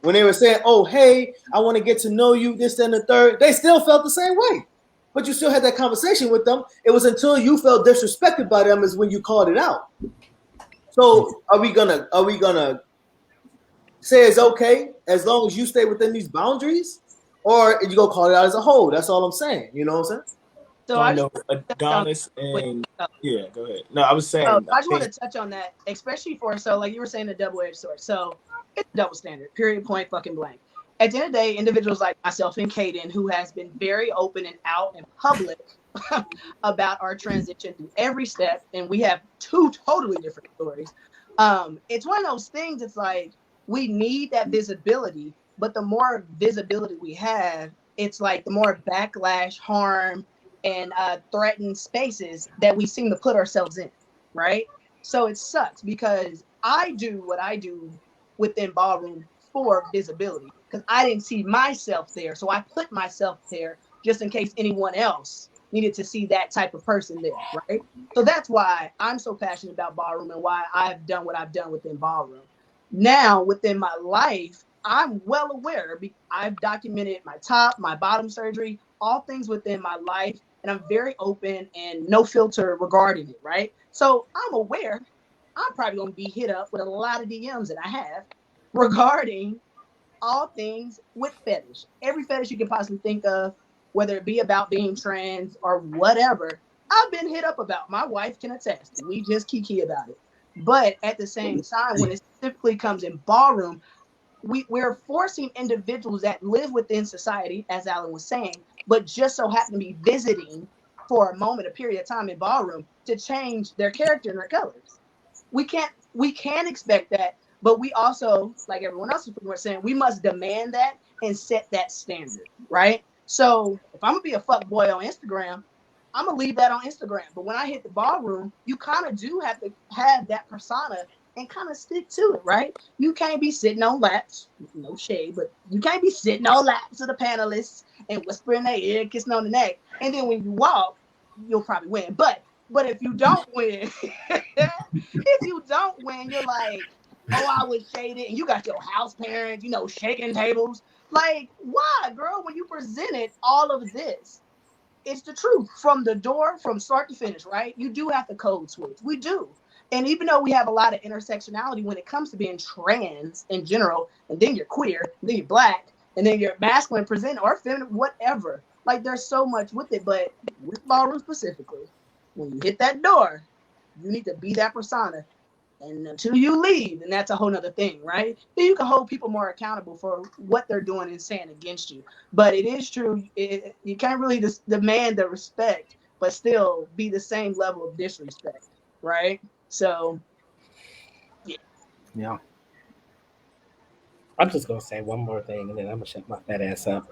when they were saying, oh, hey, I want to get to know you, this and the third. They still felt the same way, but you still had that conversation with them. It was until you felt disrespected by them is when you called it out. So are we gonna say it's okay as long as you stay within these boundaries, or you go call it out as a whole? That's all I'm saying. You know what I'm saying? So I know Adonis and yeah, go ahead. No, I was saying. I just want to touch on that, especially like you were saying, a double-edged sword. So it's a double standard. Period. Point. Fucking blank. At the end of the day, individuals like myself and Kaden, who has been very open and out in public about our transition through every step, and we have two totally different stories. It's one of those things. It's like we need that visibility, but the more visibility we have, it's like the more backlash, harm, and threatened spaces that we seem to put ourselves in, right? So it sucks because I do what I do within Ballroom for visibility because I didn't see myself there. So I put myself there just in case anyone else needed to see that type of person there, right? So that's why I'm so passionate about Ballroom and why I've done what I've done within Ballroom. Now, within my life, I'm well aware. I've documented my top, my bottom surgery, all things within my life, and I'm very open and no filter regarding it, right? So I'm aware I'm probably going to be hit up with a lot of DMs that I have regarding all things with fetish. Every fetish you can possibly think of, whether it be about being trans or whatever, I've been hit up about. My wife can attest. We just kiki about it. But at the same time, when it specifically comes in Ballroom, we're forcing individuals that live within society, as Alan was saying, but just so happen to be visiting for a moment, a period of time in Ballroom to change their character and their colors. We can expect that, but we also, like everyone else was saying, we must demand that and set that standard, right? So if I'm gonna be a fuck boy on Instagram, I'm gonna leave that on Instagram. But when I hit the Ballroom, you kind of do have to have that persona and kind of stick to it, right? You can't be sitting on laps, no shade, but you can't be sitting on laps of the panelists and whispering their ear, kissing on the neck, and then when you walk, you'll probably win. But if you don't win, if you don't win, you're like, oh, I was shaded, and you got your house parents, shaking tables. Like, why, girl? When you presented all of this, it's the truth from the door, from start to finish, right? You do have to code switch. We do. And even though we have a lot of intersectionality when it comes to being trans in general, and then you're queer, and then you're black, and then you're masculine, present, or feminine, whatever. Like, there's so much with it. But with Ballroom specifically, when you hit that door, you need to be that persona. And until you leave, and that's a whole nother thing, right? Then you can hold people more accountable for what they're doing and saying against you. But it is true. You can't really demand the respect, but still be the same level of disrespect, right? So, yeah. Yeah. I'm just gonna say one more thing, and then I'm gonna shut my fat ass up.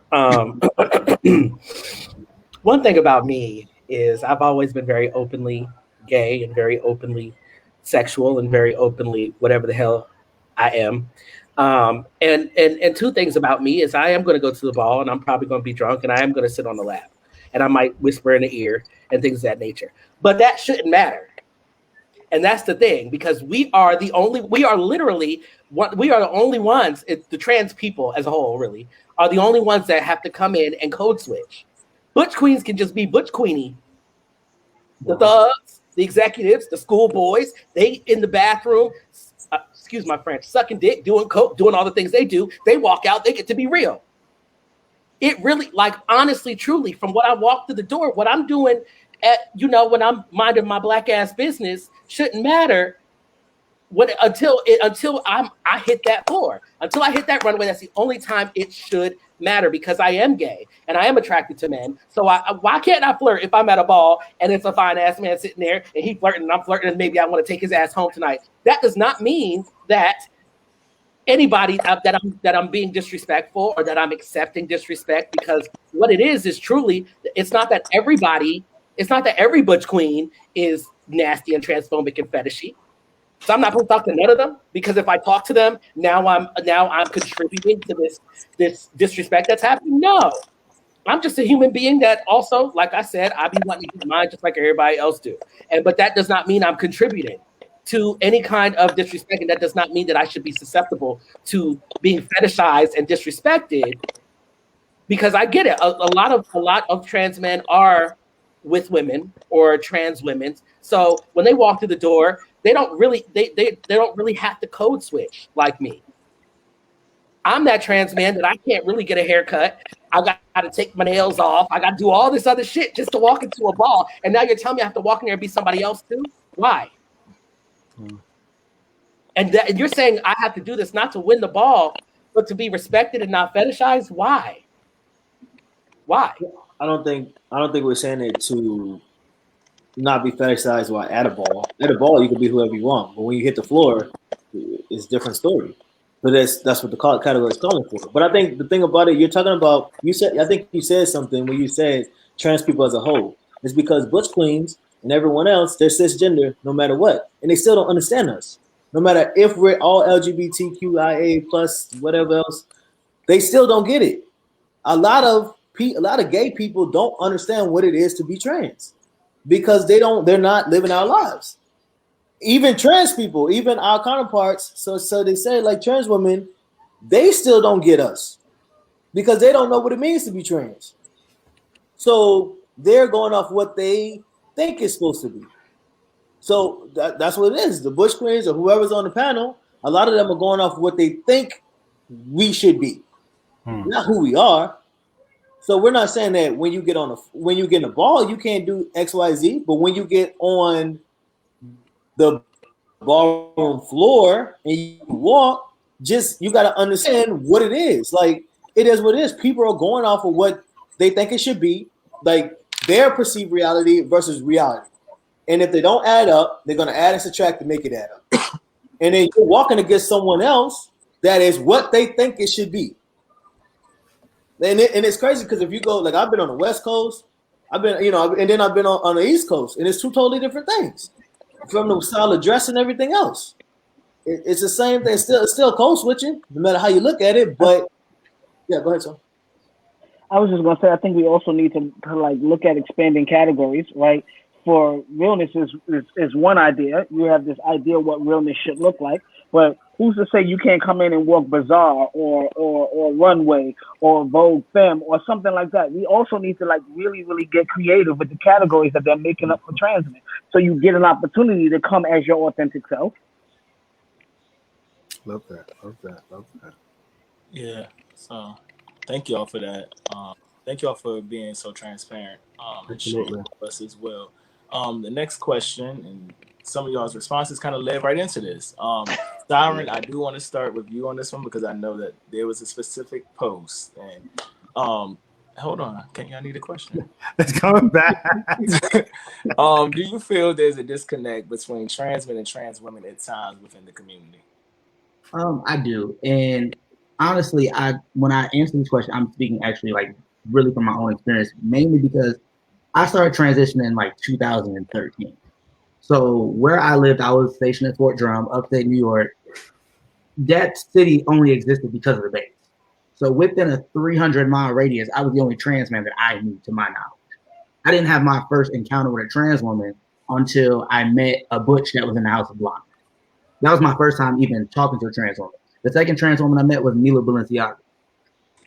One thing about me is I've always been very openly gay and very openly sexual and very openly whatever the hell I am. And two things about me is I am going to go to the ball and I'm probably going to be drunk and I am going to sit on the lap and I might whisper in the ear and things of that nature. But that shouldn't matter. And that's the thing, because we are the only ones, the trans people as a whole really, are the only ones that have to come in and code switch. Butch queens can just be Butch Queenie. The thugs, the executives, the schoolboys, they in the bathroom, excuse my French, sucking dick, doing coke, doing all the things they do. They walk out, they get to be real. It really, like, honestly, truly, from what I walk through the door, what I'm doing when I'm minding my black ass business shouldn't matter until I hit that floor. Until I hit that runway, that's the only time it should matter, because I am gay and I am attracted to men. So why can't I flirt if I'm at a ball and it's a fine ass man sitting there and he flirting and I'm flirting and maybe I want to take his ass home tonight? That does not mean that anybody that I'm being disrespectful or that I'm accepting disrespect, because what it is truly, it's not that every Butch queen is nasty and transphobic and fetishy. So I'm not supposed to talk to none of them, because if I talk to them, now I'm contributing to this disrespect that's happening. No, I'm just a human being that also, like I said, I be wanting to get mine just like everybody else do. But that does not mean I'm contributing to any kind of disrespect, and that does not mean that I should be susceptible to being fetishized and disrespected. Because I get it, a lot of trans men are with women or trans women, so when they walk through the door, they don't really have to code switch like me. I'm that trans man that I can't really get a haircut. I got to take my nails off. I got to do all this other shit just to walk into a ball. And now you're telling me I have to walk in there and be somebody else too? Why? And you're saying I have to do this not to win the ball, but to be respected and not fetishized? Why? Why? I don't think we're saying it to not be fetishized while at a ball. At a ball, you can be whoever you want, but when you hit the floor, it's a different story. But that's what the category is calling for. But I think the thing about it, you're talking about, I think you said something when you said trans people as a whole. It's because Butch queens and everyone else, they're cisgender no matter what, and they still don't understand us. No matter if we're all LGBTQIA plus whatever else, they still don't get it. A lot of gay people don't understand what it is to be trans because they're not living our lives. Even trans people, even our counterparts, so they say like trans women, they still don't get us because they don't know what it means to be trans. So they're going off what they think it's supposed to be. So that's what it is. The Bush Queens or whoever's on the panel, a lot of them are going off what they think we should be, not who we are. So we're not saying that when you get in a ball, you can't do X, Y, Z. But when you get on the ballroom floor and you walk, just you got to understand what it is. Like it is what it is. People are going off of what they think it should be, like their perceived reality versus reality. And if they don't add up, they're going to add and subtract to make it add up. And then you're walking against someone else that is what they think it should be. And it's crazy because if you go, like I've been on the West Coast, I've been, and then I've been on the East Coast, and it's two totally different things from the style of dress and everything else. It's the same thing. It's still code switching, no matter how you look at it. But yeah, go ahead, son. I was just gonna say, I think we also need to like look at expanding categories, right? For realness is one idea. You have this idea what realness should look like, but who's to say you can't come in and walk Bazaar or Runway or Vogue Femme or something like that? We also need to like really, really get creative with the categories that they're making up for trans men, so you get an opportunity to come as your authentic self. Love that. Love that. Love that. Yeah. So thank y'all for that. Thank y'all for being so transparent. And sharing Absolutely. with us as well. The next question and some of y'all's responses kind of led right into this. Siren, I do want to start with you on this one because I know that there was a specific post and hold on, I need a question. It's coming back. Do you feel there's a disconnect between trans men and trans women at times within the community? I do, and honestly, when I answer this question, I'm speaking actually like really from my own experience, mainly because I started transitioning in like 2013. So where I lived, I was stationed at Fort Drum, upstate New York. That city only existed because of the base. So within a 300-mile radius, I was the only trans man that I knew, to my knowledge. I didn't have my first encounter with a trans woman until I met a butch that was in the House of Blonde. That was my first time even talking to a trans woman. The second trans woman I met was Mila Balenciaga.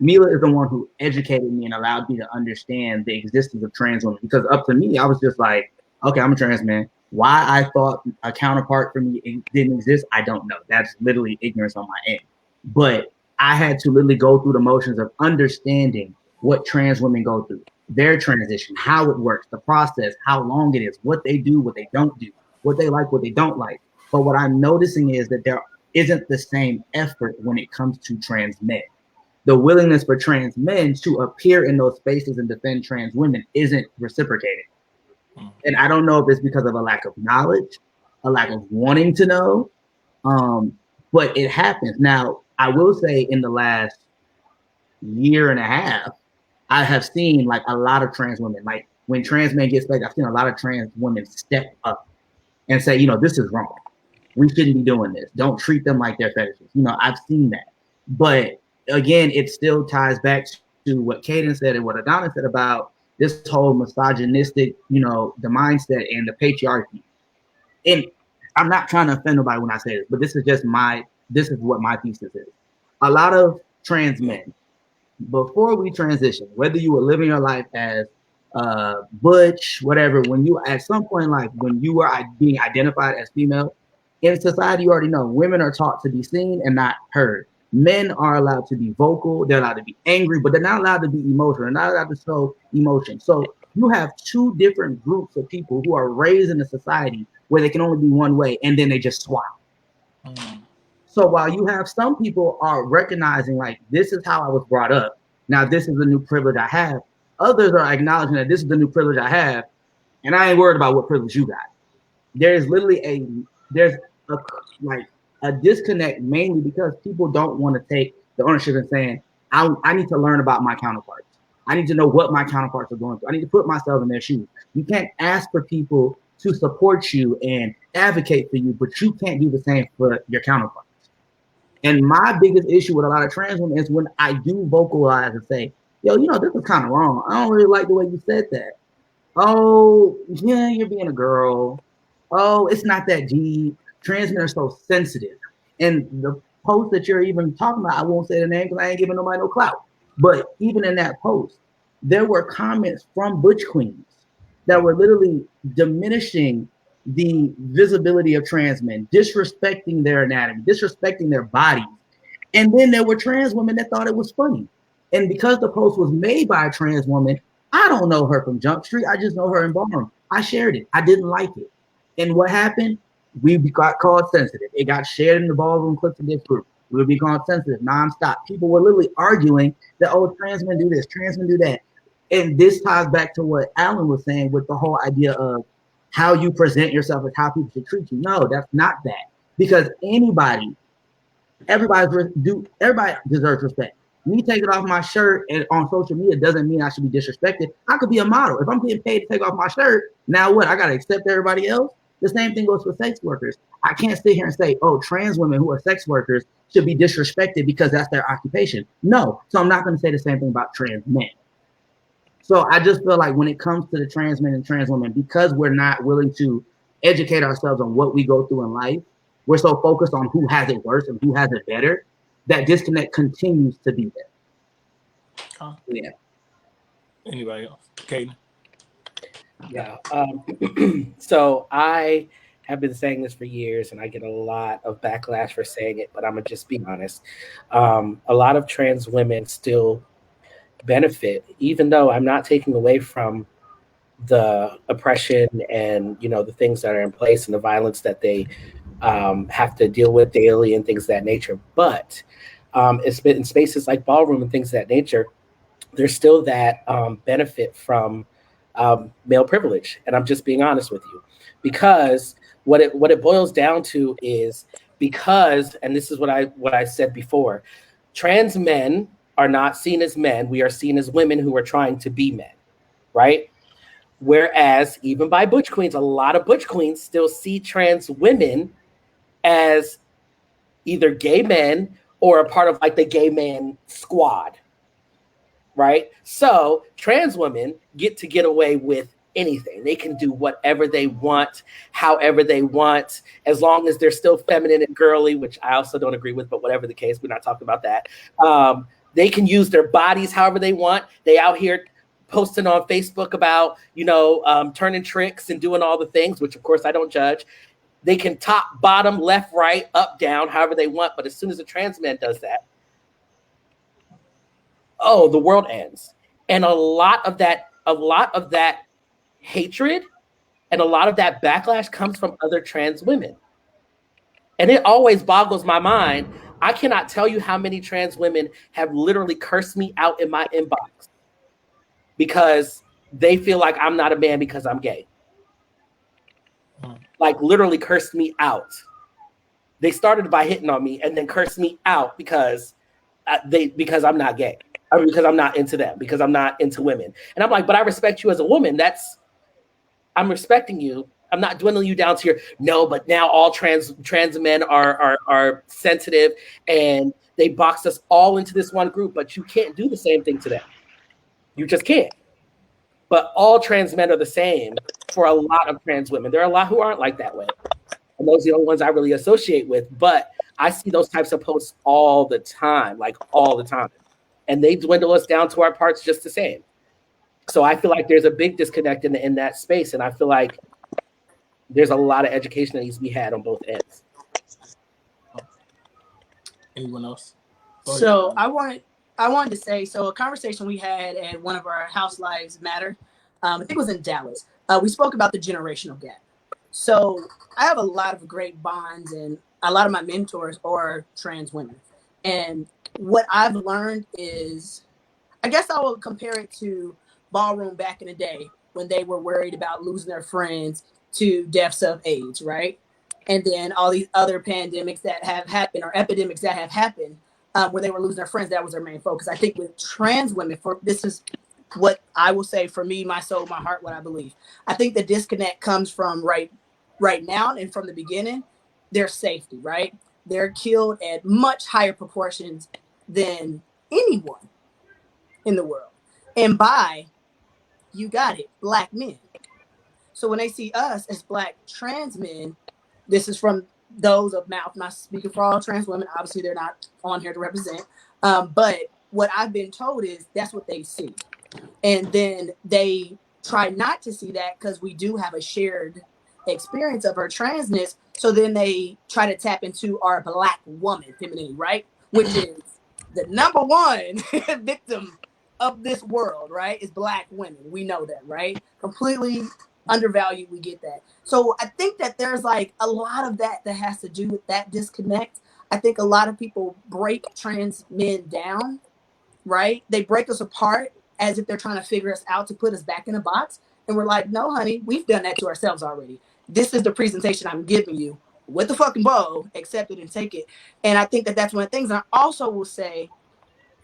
Mila is the one who educated me and allowed me to understand the existence of trans women. Because up to me, I was just like, okay, I'm a trans man. Why I thought a counterpart for me didn't exist, I don't know. That's literally ignorance on my end. But I had to literally go through the motions of understanding what trans women go through, their transition, how it works, the process, how long it is, what they do, what they don't do, what they like, what they don't like. But what I'm noticing is that there isn't the same effort when it comes to trans men. The willingness for trans men to appear in those spaces and defend trans women isn't reciprocated. And I don't know if it's because of a lack of knowledge, a lack of wanting to know, but it happens. Now, I will say in the last year and a half, I have seen like a lot of trans women, like when trans men get spanked, I've seen a lot of trans women step up and say, this is wrong. We shouldn't be doing this. Don't treat them like they're fetishes. I've seen that. But again, it still ties back to what Kaden said and what Adonis said about this whole misogynistic, the mindset and the patriarchy. And I'm not trying to offend nobody when I say this, but this is what my thesis is. A lot of trans men, before we transition, whether you were living your life as butch, whatever, when you at some point, like when you were being identified as female, in society, you already know women are taught to be seen and not heard. Men are allowed to be vocal, they're allowed to be angry, but they're not allowed to be emotional, they're not allowed to show emotion. So you have two different groups of people who are raised in a society where they can only be one way, and then they just swap. So while you have some people are recognizing like, this is how I was brought up, now this is the new privilege I have, others are acknowledging that this is the new privilege I have, and I ain't worried about what privilege you got. There's literally a disconnect, mainly because people don't want to take the ownership and saying, I need to learn about my counterparts. I need to know what my counterparts are going through. I need to put myself in their shoes. You can't ask for people to support you and advocate for you, but you can't do the same for your counterparts. And my biggest issue with a lot of trans women is when I do vocalize and say, yo, this is kind of wrong. I don't really like the way you said that. Oh, yeah, you're being a girl. Oh, it's not that deep. Trans men are so sensitive. And the post that you're even talking about, I won't say the name because I ain't giving nobody no clout. But even in that post, there were comments from butch queens that were literally diminishing the visibility of trans men, disrespecting their anatomy, disrespecting their bodies. And then there were trans women that thought it was funny. And because the post was made by a trans woman, I don't know her from Jump Street. I just know her in Ballroom. I shared it. I didn't like it. And what happened? We got called sensitive. It got shared in the Ballroom clips of this group. We would be called sensitive nonstop. People were literally arguing that, oh, trans men do this, trans men do that. And this ties back to what Alan was saying with the whole idea of how you present yourself and how people should treat you. No, that's not that. Because everybody deserves respect. Me taking off my shirt and on social media doesn't mean I should be disrespected. I could be a model. If I'm getting paid to take off my shirt, now what? I got to accept everybody else? The same thing goes for sex workers. I can't sit here and say, oh, trans women who are sex workers should be disrespected because that's their occupation. No. So I'm not going to say the same thing about trans men. So I just feel like when it comes to the trans men and trans women, because we're not willing to educate ourselves on what we go through in life, we're so focused on who has it worse and who has it better, that disconnect continues to be there. Huh? Yeah. Anybody else? Kaden? Yeah. So I have been saying this for years, and I get a lot of backlash for saying it, but I'm going to just be honest. A lot of trans women still benefit, even though I'm not taking away from the oppression and, the things that are in place and the violence that they have to deal with daily and things of that nature. But it's been in spaces like Ballroom and things of that nature, there's still that benefit from male privilege. And I'm just being honest with you, because what it boils down to is because, and this is what I said before, trans men are not seen as men. We are seen as women who are trying to be men, right? Whereas even by butch queens, a lot of butch queens still see trans women as either gay men or a part of like the gay man squad, right? So trans women get away with anything. They can do whatever they want, however they want, as long as they're still feminine and girly, which I also don't agree with, but whatever the case, we're not talking about that. They can use their bodies however they want. They out here posting on Facebook about, turning tricks and doing all the things, which of course I don't judge. They can top, bottom, left, right, up, down, however they want. But as soon as a trans man does that, oh, the world ends. And a lot of that hatred and a lot of that backlash comes from other trans women. And it always boggles my mind. I cannot tell you how many trans women have literally cursed me out in my inbox because they feel like I'm not a man because I'm gay. Like literally cursed me out. They started by hitting on me and then cursed me out because I'm not gay. Because I'm not into them, because I'm not into women. And I'm like, but I respect you as a woman. I'm respecting you. I'm not dwindling you down to your, no, but now all trans men are sensitive and they boxed us all into this one group, but you can't do the same thing to them. You just can't. But all trans men are the same for a lot of trans women. There are a lot who aren't like that way. And those are the only ones I really associate with. But I see those types of posts all the time, like all the time. And they dwindle us down to our parts just the same. So I feel like there's a big disconnect in that space. And I feel like there's a lot of education that needs to be had on both ends. Anyone else? So I wanted to say, so a conversation we had at one of our House Lives Matter, I think it was in Dallas. We spoke about the generational gap. So I have a lot of great bonds, and a lot of my mentors are trans women. And what I've learned is, I guess I will compare it to Ballroom back in the day when they were worried about losing their friends to deaths of AIDS, right? And then all these other pandemics that have happened or epidemics that have happened where they were losing their friends, that was their main focus. I think with trans women, what I will say for me, my soul, my heart, what I believe. I think the disconnect comes from right now and from the beginning, their safety, right? They're killed at much higher proportions than anyone in the world. And by, you got it, Black men. So when they see us as Black trans men, this is from those of mouth, not speaking for all trans women. Obviously, they're not on here to represent. But what I've been told is that's what they see. And then they try not to see that because we do have a shared experience of our transness. So then they try to tap into our Black woman femininity, right? Which is the number one victim of this world, right? Is Black women. We know that, right? Completely undervalued. We get that. So I think that there's like a lot of that that has to do with that disconnect. I think a lot of people break trans men down, right? They break us apart as if they're trying to figure us out to put us back in a box. And we're like, no, honey, we've done that to ourselves already. This is the presentation I'm giving you with the fucking bow, accept it and take it. And I think that that's one of the things. And I also will say,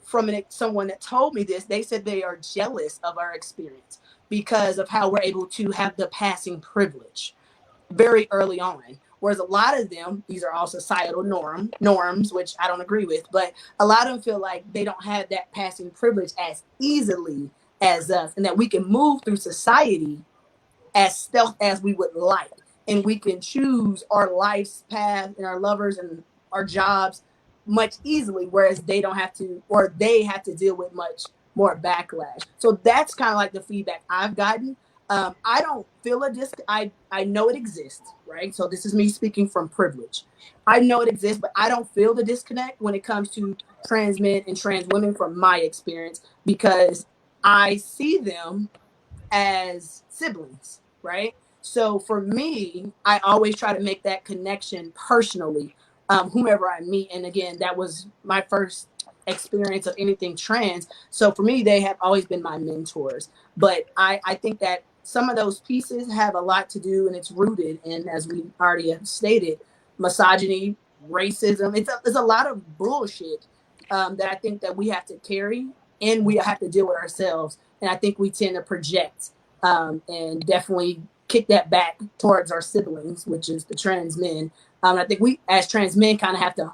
from someone that told me this, they said they are jealous of our experience because of how we're able to have the passing privilege very early on. Whereas a lot of them, these are all societal norms, which I don't agree with, but a lot of them feel like they don't have that passing privilege as easily as us, and that we can move through society as stealth as we would like. And we can choose our life's path and our lovers and our jobs much easily, whereas they don't have to, or they have to deal with much more backlash. So that's kind of like the feedback I've gotten. I don't feel a I know it exists, right? So this is me speaking from privilege. I know it exists, but I don't feel the disconnect when it comes to trans men and trans women from my experience, because I see them as siblings, right? So for me, I always try to make that connection personally, whomever I meet. And again, that was my first experience of anything trans. So for me, they have always been my mentors. But I think that some of those pieces have a lot to do, and it's rooted in, as we already have stated, misogyny, racism. It's a lot of bullshit that I think that we have to carry and we have to deal with ourselves. And I think we tend to project and definitely kick that back towards our siblings, which is the trans men. I think we, as trans men, kind of have to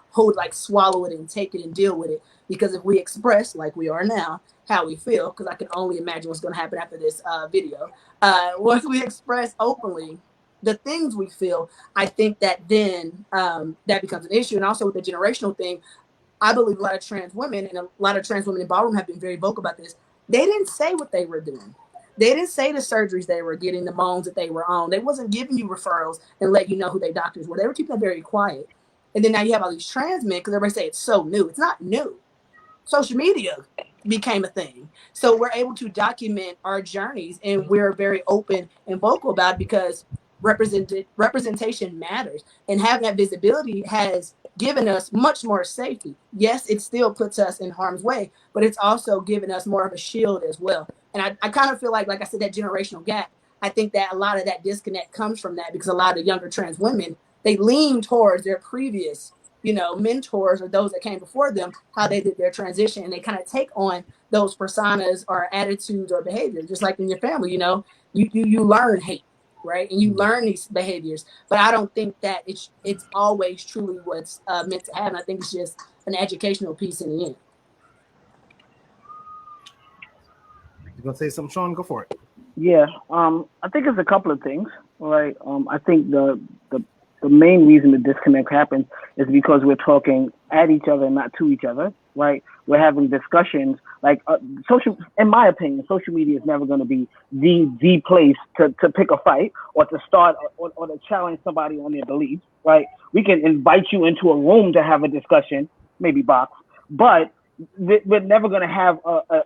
swallow it and take it and deal with it. Because if we express, like we are now, how we feel, because I can only imagine what's going to happen after this video. Once we express openly the things we feel, I think that then that becomes an issue. And also with the generational thing, I believe a lot of trans women and a lot of trans women in Ballroom have been very vocal about this. They didn't say what they were doing. They didn't say the surgeries they were getting, the moans that they were on. They wasn't giving you referrals and let you know who their doctors were. They were keeping that very quiet. And then now you have all these trans men, because everybody say it's so new. It's not new. Social media became a thing. So we're able to document our journeys, and we're very open and vocal about it, because representation matters. And having that visibility has given us much more safety. Yes, it still puts us in harm's way, but it's also given us more of a shield as well. And I kind of feel like I said, that generational gap, I think that a lot of that disconnect comes from that, because a lot of younger trans women, they lean towards their previous, mentors or those that came before them, how they did their transition, and they kind of take on those personas or attitudes or behaviors, just like in your family. You learn hate, right? And you learn these behaviors, but I don't think that it's always truly what's meant to happen. I think it's just an educational piece in the end. You gonna say something, Sean? Go for it. Yeah, I think it's a couple of things, right? I think the main reason the disconnect happens is because we're talking at each other and not to each other, right? We're having discussions like in my opinion, social media is never going to be the place to pick a fight or to start or to challenge somebody on their beliefs, right? We can invite you into a room to have a discussion, maybe box, but we're never going to have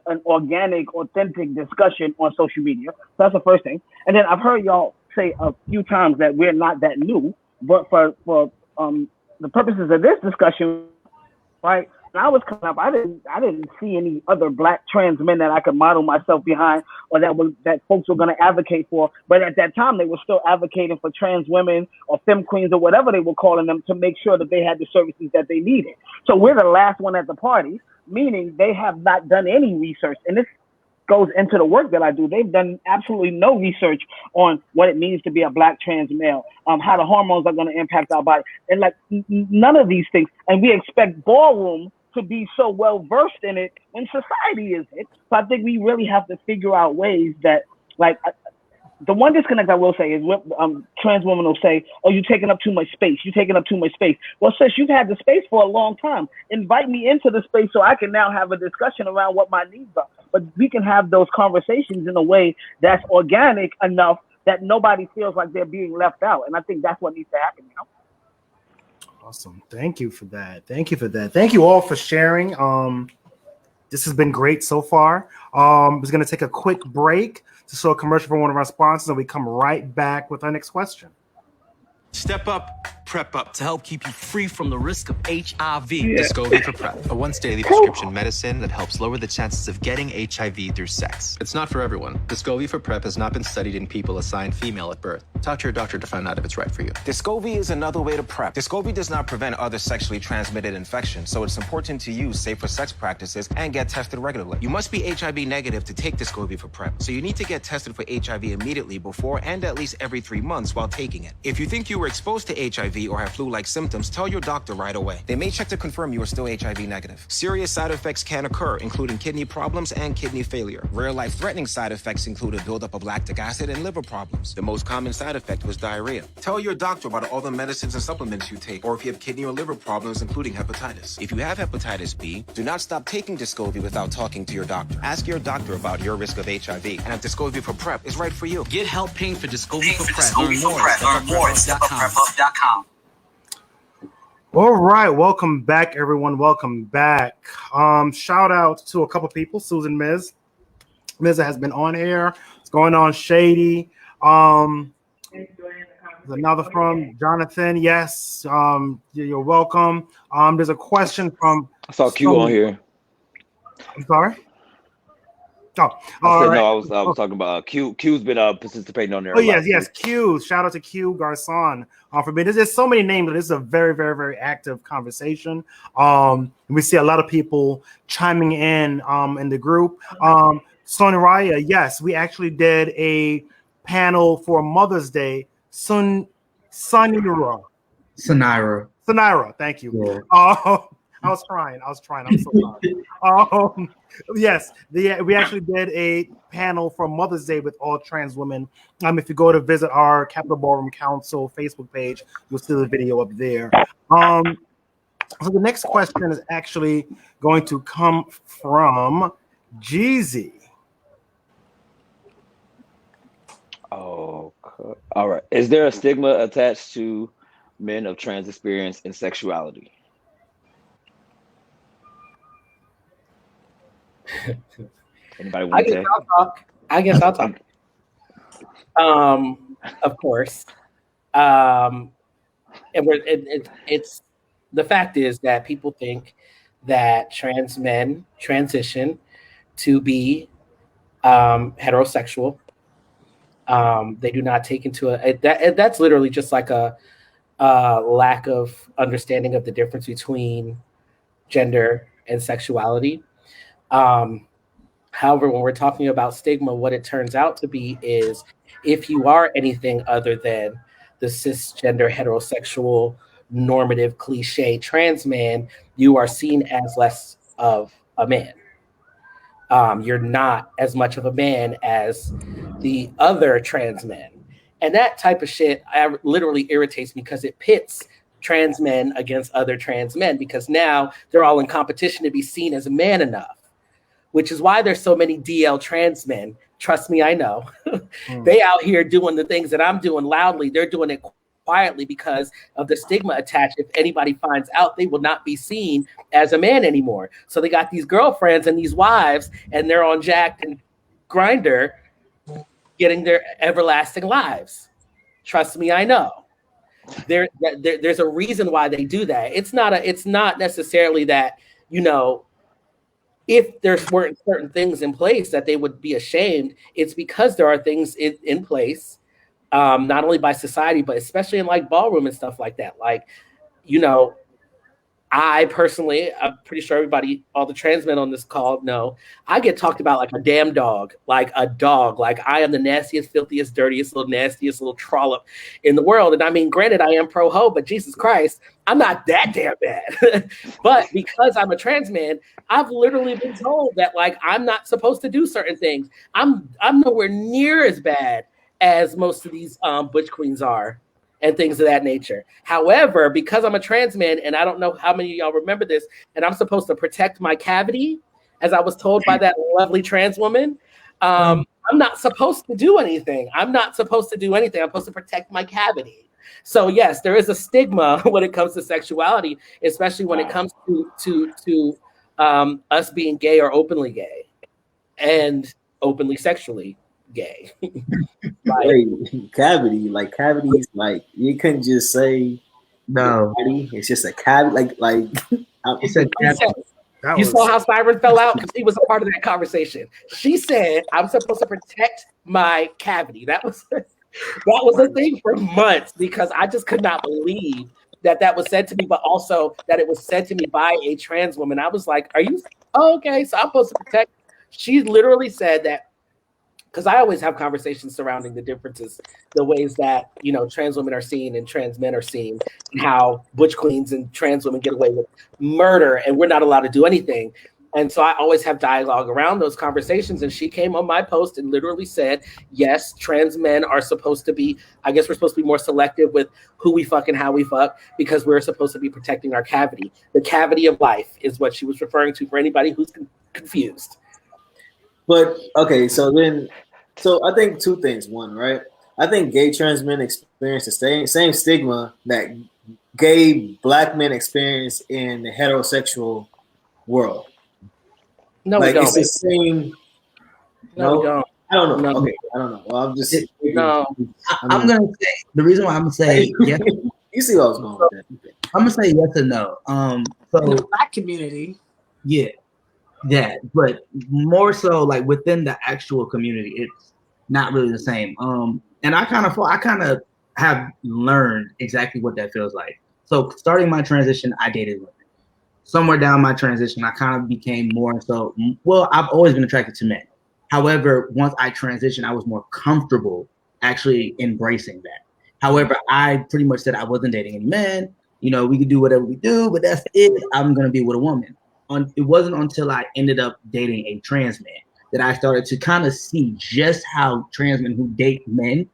an organic, authentic discussion on social media. So that's the first thing. And then I've heard y'all say a few times that we're not that new, but for the purposes of this discussion, right? When I was coming up, I didn't see any other Black trans men that I could model myself behind, or that folks were going to advocate for. But at that time, they were still advocating for trans women or femme queens or whatever they were calling them, to make sure that they had the services that they needed. So we're the last one at the party, meaning they have not done any research. And this goes into the work that I do. They've done absolutely no research on what it means to be a black trans male, how the hormones are going to impact our body, and like none of these things. And we expect Ballroom to be so well versed in it when society isn't. So I think we really have to figure out ways that, like, the one disconnect I will say is what trans women will say, "Oh, you're taking up too much space. You're taking up too much space." Well, sis, you've had the space for a long time. Invite me into the space so I can now have a discussion around what my needs are. But we can have those conversations in a way that's organic enough that nobody feels like they're being left out. And I think that's what needs to happen now. Awesome. Thank you for that. Thank you for that. Thank you all for sharing. This has been great so far. We're going to take a quick break to show a commercial for one of our sponsors, and we come right back with our next question. Step up, prep up to help keep you free from the risk of HIV. Descovy for PrEP, a once-daily prescription medicine that helps lower the chances of getting HIV through sex. It's not for everyone. Descovy for PrEP has not been studied in people assigned female at birth. Talk to your doctor to find out if it's right for you. Descovy is another way to PrEP. Descovy does not prevent other sexually transmitted infections, so it's important to use safer sex practices and get tested regularly. You must be HIV negative to take Descovy for PrEP, so you need to get tested for HIV immediately before and at least every 3 months while taking it. If you think you were exposed to HIV or have flu-like symptoms, tell your doctor right away. They may check to confirm you are still HIV negative. Serious side effects can occur, including kidney problems and kidney failure. Rare life-threatening side effects include a buildup of lactic acid and liver problems. The most common side effect was diarrhea. Tell your doctor about all the medicines and supplements you take, or if you have kidney or liver problems, including hepatitis. If you have hepatitis B, do not stop taking Descovy without talking to your doctor. Ask your doctor about your risk of HIV and if Descovy for PrEP is right for you. Get help paying for Descovy for PrEP. Learn more at StepUpPrep.com. All right, welcome back, everyone. Welcome back. Shout out to a couple people, Susan Miz has been on air. What's going on, Shady? There's another from Jonathan. Yes, you're welcome. There's a question from. I saw Q on here. I'm sorry. Oh, I was talking about Q. Q's been participating on there. Oh yes. Q. Shout out to Q Garcon for me. There's so many names, but this is a very, very, very active conversation. We see a lot of people chiming in the group. Sonia Raya, yes, we actually did a panel for Mother's Day. Sunira, thank you. Yeah. I was trying. I'm so sorry. Yes, we actually did a panel for Mother's Day with all trans women. If you go to visit our Capital Ballroom Council Facebook page, you'll see the video up there. So the next question is actually going to come from Jeezy. Oh, all right. Is there a stigma attached to men of trans experience and sexuality? Anybody want to say? I guess I'll talk. Of course. And it's the fact is that people think that trans men transition to be heterosexual. They do not take into that's literally just like a lack of understanding of the difference between gender and sexuality. However, when we're talking about stigma, what it turns out to be is if you are anything other than the cisgender heterosexual normative cliche trans man, you are seen as less of a man. You're not as much of a man as the other trans men. And that type of shit literally irritates me because it pits trans men against other trans men because now they're all in competition to be seen as a man enough, which is why there's so many DL trans men. Trust me, I know. They out here doing the things that I'm doing loudly. They're doing it quietly because of the stigma attached. If anybody finds out, they will not be seen as a man anymore. So they got these girlfriends and these wives, and they're on Jack'd and Grindr getting their everlasting lives. Trust me, I know. There's a reason why they do that. It's not necessarily that, if there weren't certain things in place that they would be ashamed. It's because there are things in place, not only by society, but especially in like ballroom and stuff like that. Like, I personally, I'm pretty sure everybody, all the trans men on this call know, I get talked about like a damn dog, like a dog. Like I am the nastiest, filthiest, dirtiest, little nastiest little trollop in the world. And I mean, granted, I am pro-ho, but Jesus Christ, I'm not that damn bad. But because I'm a trans man, I've literally been told that like I'm not supposed to do certain things. I'm nowhere near as bad as most of these butch queens are and things of that nature. However, because I'm a trans man, and I don't know how many of y'all remember this, and I'm supposed to protect my cavity, as I was told by that lovely trans woman, I'm not supposed to do anything. I'm supposed to protect my cavity. So yes, there is a stigma when it comes to sexuality, especially when it comes to us being gay or openly gay and openly sexually gay. Cavity, like cavities, like you couldn't just say no. Cavity. It's just a cavity, like It's a cavity. You saw how Siren fell out because he was a part of that conversation. She said, "I'm supposed to protect my cavity." That was a thing for months because I just could not believe that was said to me, but also that it was said to me by a trans woman. I was like, "Are you okay?" So I'm supposed to protect. She literally said that. Because I always have conversations surrounding the differences, the ways that, you know, trans women are seen and trans men are seen, and how butch queens and trans women get away with murder and we're not allowed to do anything. And so I always have dialogue around those conversations. And she came on my post and literally said, yes, trans men are supposed to be, I guess we're supposed to be more selective with who we fuck and how we fuck because we're supposed to be protecting our cavity. The cavity of life is what she was referring to for anybody who's confused. But okay, so I think two things. One, right? I think gay trans men experience the same stigma that gay black men experience in the heterosexual world. No, like we don't. It's the same. No, we don't. I don't know. No. Okay, I don't know. Well, I'm just. No. I'm gonna say the reason why I'm gonna say yes. You see what I was going with that. I'm gonna say yes and no. So in the black community. Yeah. That, but more so like within the actual community, it's not really the same. And I kind of have learned exactly what that feels like. So starting my transition, I dated women. Somewhere down my transition, I kind of became more so. Well, I've always been attracted to men. However, once I transitioned, I was more comfortable actually embracing that. However, I pretty much said I wasn't dating any men. You know, we could do whatever we do, but that's it. I'm gonna be with a woman. It wasn't until I ended up dating a trans man that I started to kind of see just how trans men who date men,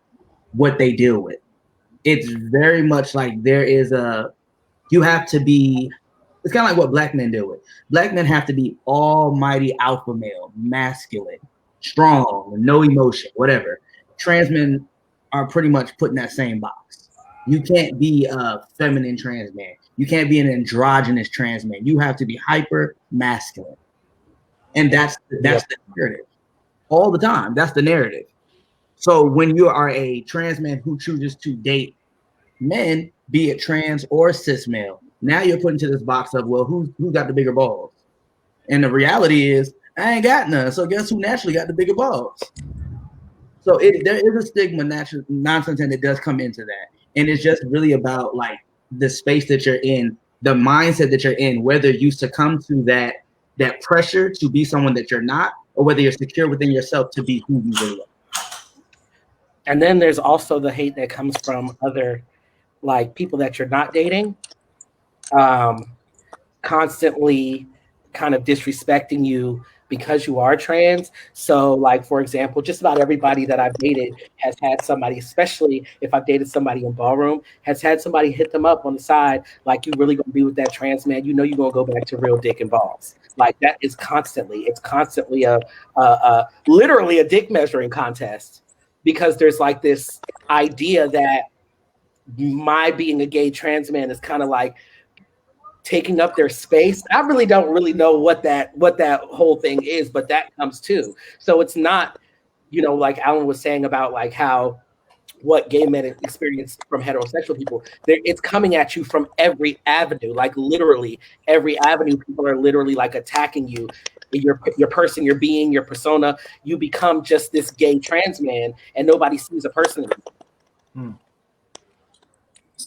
what they deal with. It's very much like you have to be, it's kind of like what black men deal with. Black men have to be almighty alpha male, masculine, strong, no emotion, whatever. Trans men are pretty much put in that same box. You can't be a feminine trans man. You can't be an androgynous trans man. You have to be hyper masculine. And that's the narrative. All the time. That's the narrative. So when you are a trans man who chooses to date men, be it trans or cis male, now you're put into this box of, well, who got the bigger balls? And the reality is, I ain't got none. So guess who naturally got the bigger balls? So there is a stigma, nonsense, and it does come into that. And it's just really about like the space that you're in, the mindset that you're in, whether you succumb to that pressure to be someone that you're not, or whether you're secure within yourself to be who you really are. And then there's also the hate that comes from other, like people that you're not dating, constantly kind of disrespecting you because you are trans. So like, for example, just about everybody that I've dated has had somebody, especially if I've dated somebody in Ballroom, has had somebody hit them up on the side, like, you really gonna be with that trans man? You know you're gonna go back to real dick and balls. Like that is constantly a literally a dick measuring contest, because there's like this idea that my being a gay trans man is kind of like taking up their space. I really don't know what that whole thing is, but that comes too. So it's not, you know, like Alan was saying about like how what gay men experience from heterosexual people, it's coming at you from every avenue, like literally every avenue. People are literally like attacking you, your person, your being, your persona. You become just this gay trans man and nobody sees a person anymore.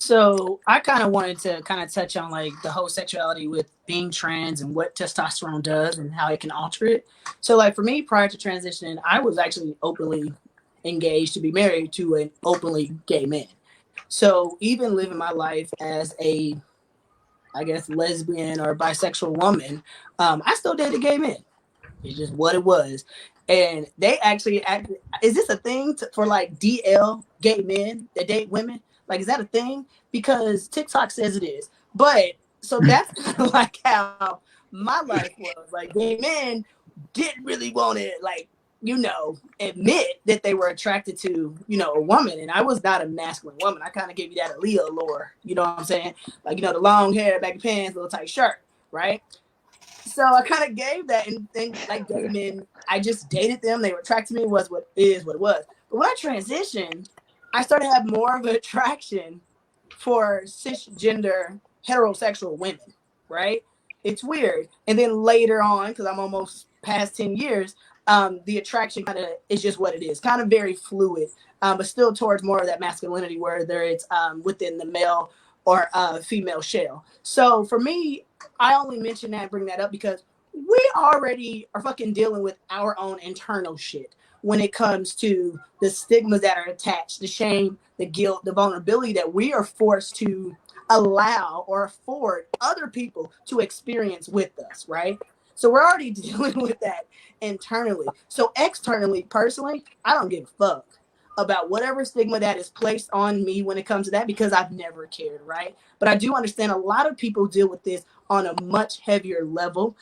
So I kind of wanted to kind of touch on like the whole sexuality with being trans and what testosterone does and how it can alter it. So like for me, prior to transitioning, I was actually openly engaged to be married to an openly gay man. So even living my life as a, I guess, lesbian or bisexual woman, I still dated gay men. It's just what it was. And they actually is this a thing for like DL gay men that date women? Like, is that a thing? Because TikTok says it is. But so that's kind of like how my life was. Like, gay men didn't really want to, like, admit that they were attracted to, a woman. And I was not a masculine woman. I kind of gave you that Aaliyah allure. You know what I'm saying? Like, the long hair, baggy pants, little tight shirt, right? So I kind of gave that, and like gay men, I just dated them. They were attracted to me. Was what it was. But when I transitioned, I started to have more of an attraction for cisgender heterosexual women. Right? It's weird. And then later on, because I'm almost past 10 years, the attraction kind of is just what it is. Kind of very fluid, but still towards more of that masculinity, whether it's within the male or female shell. So for me, I only mention that, bring that up because we already are fucking dealing with our own internal shit when it comes to the stigmas that are attached, the shame, the guilt, the vulnerability that we are forced to allow or afford other people to experience with us, right? So we're already dealing with that internally. So externally, personally, I don't give a fuck about whatever stigma that is placed on me when it comes to that because I've never cared, right? But I do understand a lot of people deal with this on a much heavier level.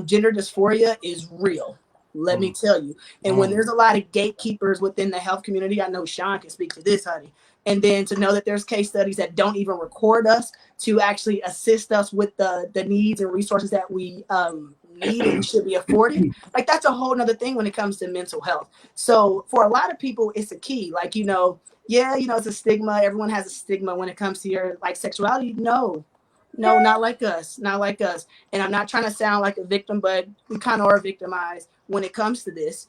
Gender dysphoria is real. Let me tell you. And when there's a lot of gatekeepers within the health community, I know Sean can speak to this, honey. And then to know that there's case studies that don't even record us to actually assist us with the needs and resources that we need and we should be afforded. Like that's a whole nother thing when it comes to mental health. So for a lot of people, it's a key. Like, it's a stigma. Everyone has a stigma when it comes to your like sexuality. No, not like us. Not like us. And I'm not trying to sound like a victim, but we kind of are victimized when it comes to this.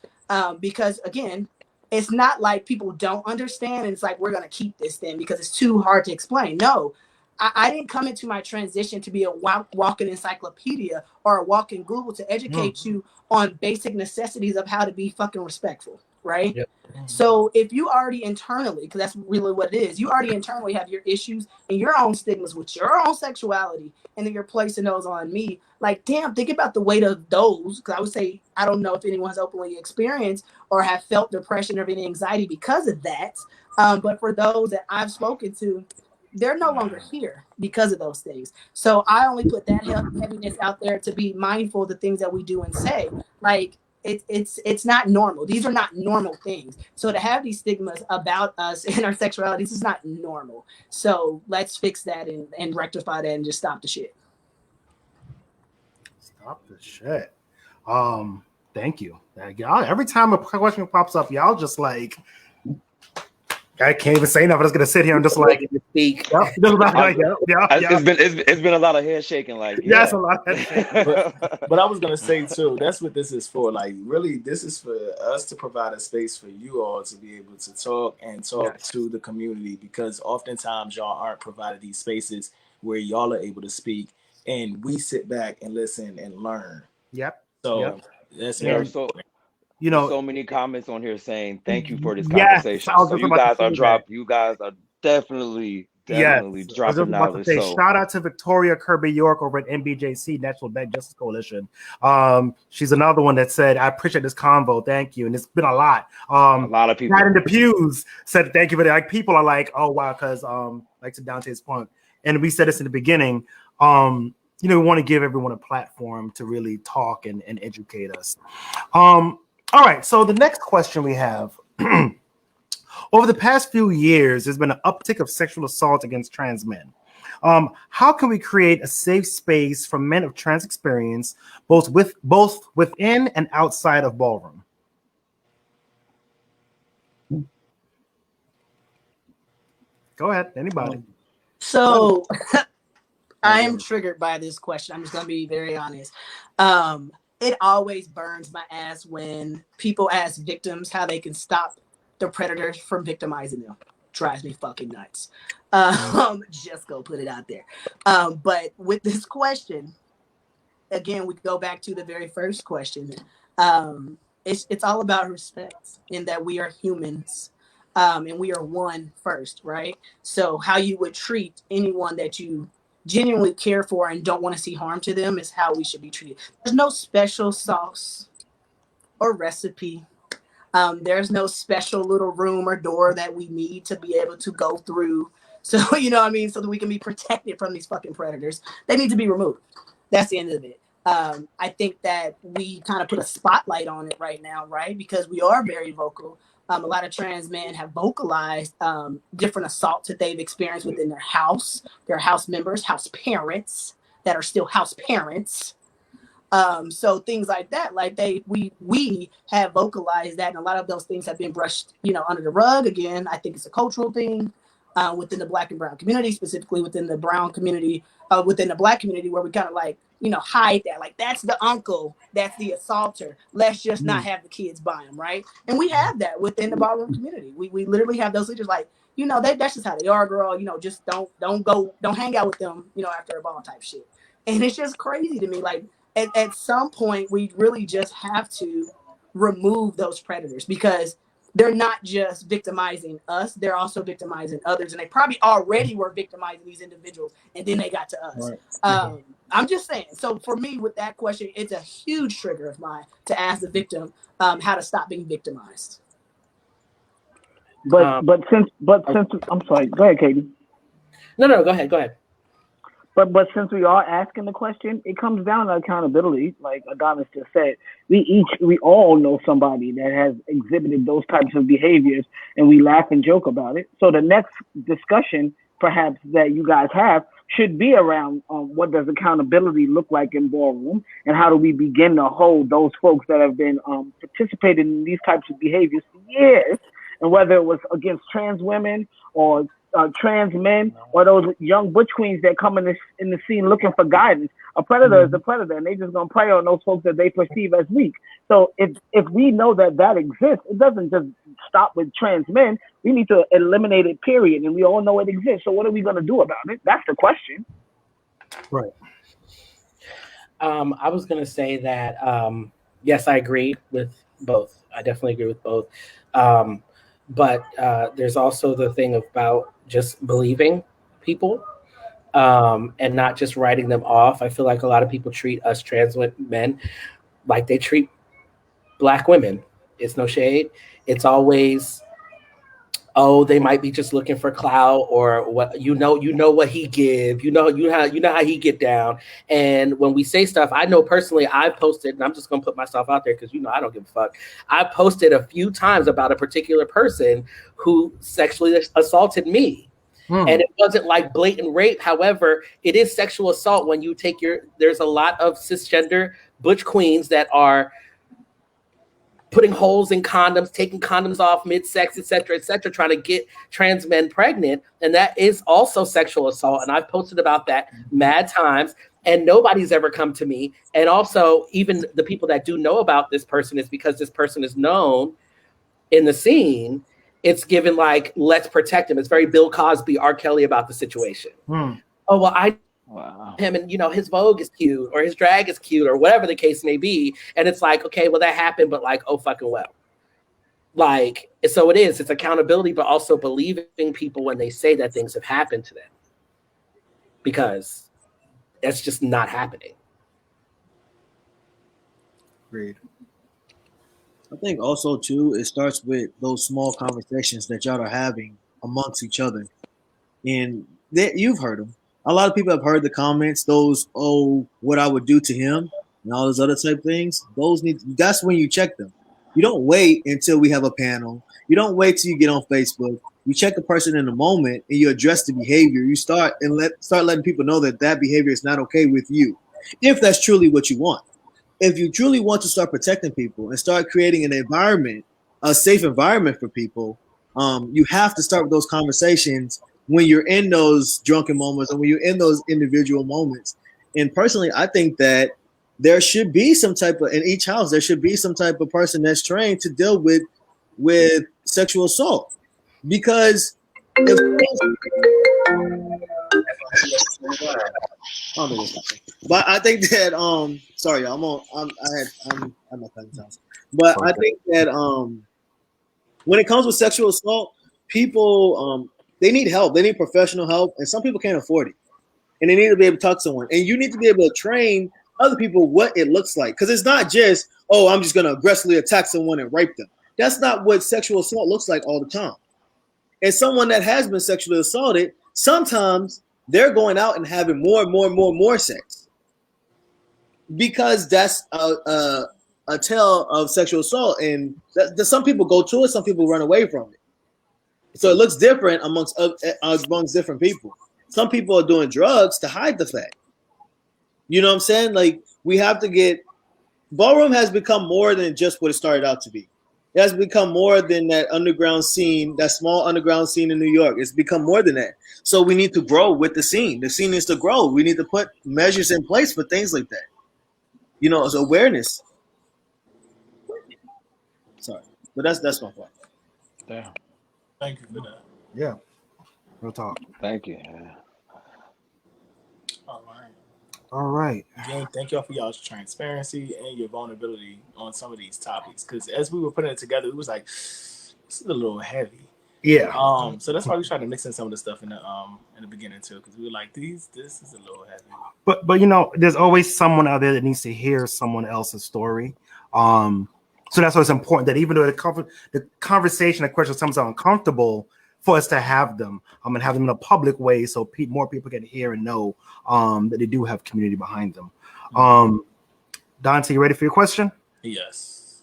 Because again, it's not like people don't understand and it's like we're gonna keep this thing because it's too hard to explain. No. I didn't come into my transition to be a walking encyclopedia or a walking Google to educate you on basic necessities of how to be fucking respectful, right? Yep. So if you already internally, because that's really what it is, you already internally have your issues and your own stigmas with your own sexuality, and then you're placing those on me. Like, damn, think about the weight of those. Because I would say, I don't know if anyone's openly experienced or have felt depression or any anxiety because of that. But for those that I've spoken to, they're no longer here because of those things. So I only put that heaviness out there to be mindful of the things that we do and say. Like it's not normal. These are not normal things. So to have these stigmas about us and our sexuality, this is not normal. So let's fix that and rectify that and just stop the shit. Stop the shit. Thank you. Y'all, every time a question pops up, y'all just like I can't even say nothing. I'm just gonna sit here and just like speak. It's been a lot of head shaking. Like yes, a lot of head shaking. But I was gonna say too, that's what this is for. Like really, this is for us to provide a space for you all to be able to talk to the community because oftentimes y'all aren't provided these spaces where y'all are able to speak and we sit back and listen and learn. Yep. So that's there are so many comments on here saying thank you for this conversation. So you guys are definitely dropping knowledge. So shout out to Victoria Kirby York over at NBJC, Natural Black Justice Coalition. She's another one that said, I appreciate this convo. Thank you. And it's been a lot. A lot of people in the pews said thank you for that. Like people are like, oh wow, because like to Dante's point. And we said this in the beginning. We want to give everyone a platform to really talk and educate us. All right, so the next question we have. Over the past few years, there's been an uptick of sexual assault against trans men. How can we create a safe space for men of trans experience, both within and outside of Ballroom? Go ahead, anybody. So I am triggered by this question. I'm just going to be very honest. It always burns my ass when people ask victims how they can stop the predators from victimizing them. Drives me fucking nuts. Just go put it out there. But with this question, again, we go back to the very first question. It's all about respect, in that we are humans, and we are one first, right? So how you would treat anyone that you genuinely care for and don't want to see harm to them is how we should be treated. There's no special sauce or recipe. There's no special little room or door that we need to be able to go through. So, you know what I mean? So that we can be protected from these fucking predators. They need to be removed. That's the end of it. I think that we kind of put a spotlight on it right now, right? Because we are very vocal. A lot of trans men have vocalized different assaults that they've experienced within their house members, house parents that are still house parents. So things like that, like we have vocalized that, and a lot of those things have been brushed, under the rug. Again, I think it's a cultural thing within the Black and brown community, specifically within the brown community, within the Black community, where we kind of hide that, like that's the uncle, that's the assaulter. Let's just not have the kids buy them, right? And we have that within the ballroom community. We literally have those leaders like, that's just how they are, girl. Just don't hang out with them, after a ball type shit. And it's just crazy to me, like. At some point, we really just have to remove those predators, because they're not just victimizing us, they're also victimizing others. And they probably already were victimizing these individuals, and then they got to us. Right. I'm just saying. So for me, with that question, it's a huge trigger of mine to ask the victim how to stop being victimized. But since I'm sorry, go ahead, Katie. No, go ahead. But since we are asking the question, it comes down to accountability. Like Adonis just said, we all know somebody that has exhibited those types of behaviors, and we laugh and joke about it. So the next discussion, perhaps, that you guys have should be around what does accountability look like in ballroom, and how do we begin to hold those folks that have been participating in these types of behaviors for years, and whether it was against trans women or trans men, or those young butch queens that come in the scene looking for guidance. A predator is a predator, and they just gonna prey on those folks that they perceive as weak. So if we know that exists, it doesn't just stop with trans men. We need to eliminate it, period. And we all know it exists. So what are we gonna do about it? That's the question. Right. I was gonna say that yes, I agree with both. I definitely agree with both. But there's also the thing about just believing people and not just writing them off. I feel like a lot of people treat us trans men like they treat Black women. It's no shade. It's always, they might be just looking for clout, or what what he give, you know how he get down. And when we say stuff, I know personally, I've posted, and I'm just gonna put myself out there because I don't give a fuck. I posted a few times about a particular person who sexually assaulted me. And it wasn't like blatant rape. However, it is sexual assault when you take there's a lot of cisgender butch queens that are putting holes in condoms, taking condoms off mid-sex, et cetera, trying to get trans men pregnant. And that is also sexual assault. And I've posted about that mad times, and nobody's ever come to me. And also, even the people that do know about this person, is because this person is known in the scene. It's given like, let's protect him. It's very Bill Cosby, R. Kelly about the situation. Oh, well, him, and his Vogue is cute, or his drag is cute, or whatever the case may be. And it's like, okay, well, that happened, but like, oh fucking well. Like, so it's accountability, but also believing people when they say that things have happened to them, because that's just not happening. Agreed. I think also too, it starts with those small conversations that y'all are having amongst each other, and you've heard them. A lot of people have heard the comments, what I would do to him and all those other type things. That's when you check them. You don't wait until we have a panel. You don't wait till you get on Facebook. You check the person in the moment and you address the behavior. You start letting people know that behavior is not okay with you, if that's truly what you want. If you truly want to start protecting people and start creating an environment, a safe environment for people, you have to start with those conversations when you're in those drunken moments, and when you're in those individual moments. And personally, I think that there should be some type of, in each house, there should be some type of person that's trained to deal with sexual assault. Because But I think that sorry, I'm not cutting time. But I think that when it comes with sexual assault, people they need help. They need professional help, and some people can't afford it. And they need to be able to talk to someone. And you need to be able to train other people what it looks like. Because it's not just, oh, I'm just going to aggressively attack someone and rape them. That's not what sexual assault looks like all the time. And someone that has been sexually assaulted, sometimes they're going out and having more sex. Because that's a tale of sexual assault. And some people go to it, some people run away from it. So it looks different amongst different people. Some people are doing drugs to hide the fact. You know what I'm saying? Like, we have to get Ballroom has become more than just what it started out to be. It has become more than that underground scene, that small underground scene in New York. It's become more than that. So we need to grow with the scene. The scene needs to grow. We need to put measures in place for things like that. You know, it's awareness. Sorry, but that's my point. Damn. Thank you for that. Yeah. Real talk. Thank you. All right. All right. Again, thank y'all for y'all's transparency and your vulnerability on some of these topics. Because as we were putting it together, it was like, this is a little heavy. Yeah. So that's why we tried to mix in some of the stuff in the beginning too, because we were like, this is a little heavy. But you know, there's always someone out there that needs to hear someone else's story. So that's why it's important that even though the conversation, the questions sometimes are uncomfortable, for us to have them and have them in a public way, so more people can hear and know that they do have community behind them. Dante, you ready for your question? Yes.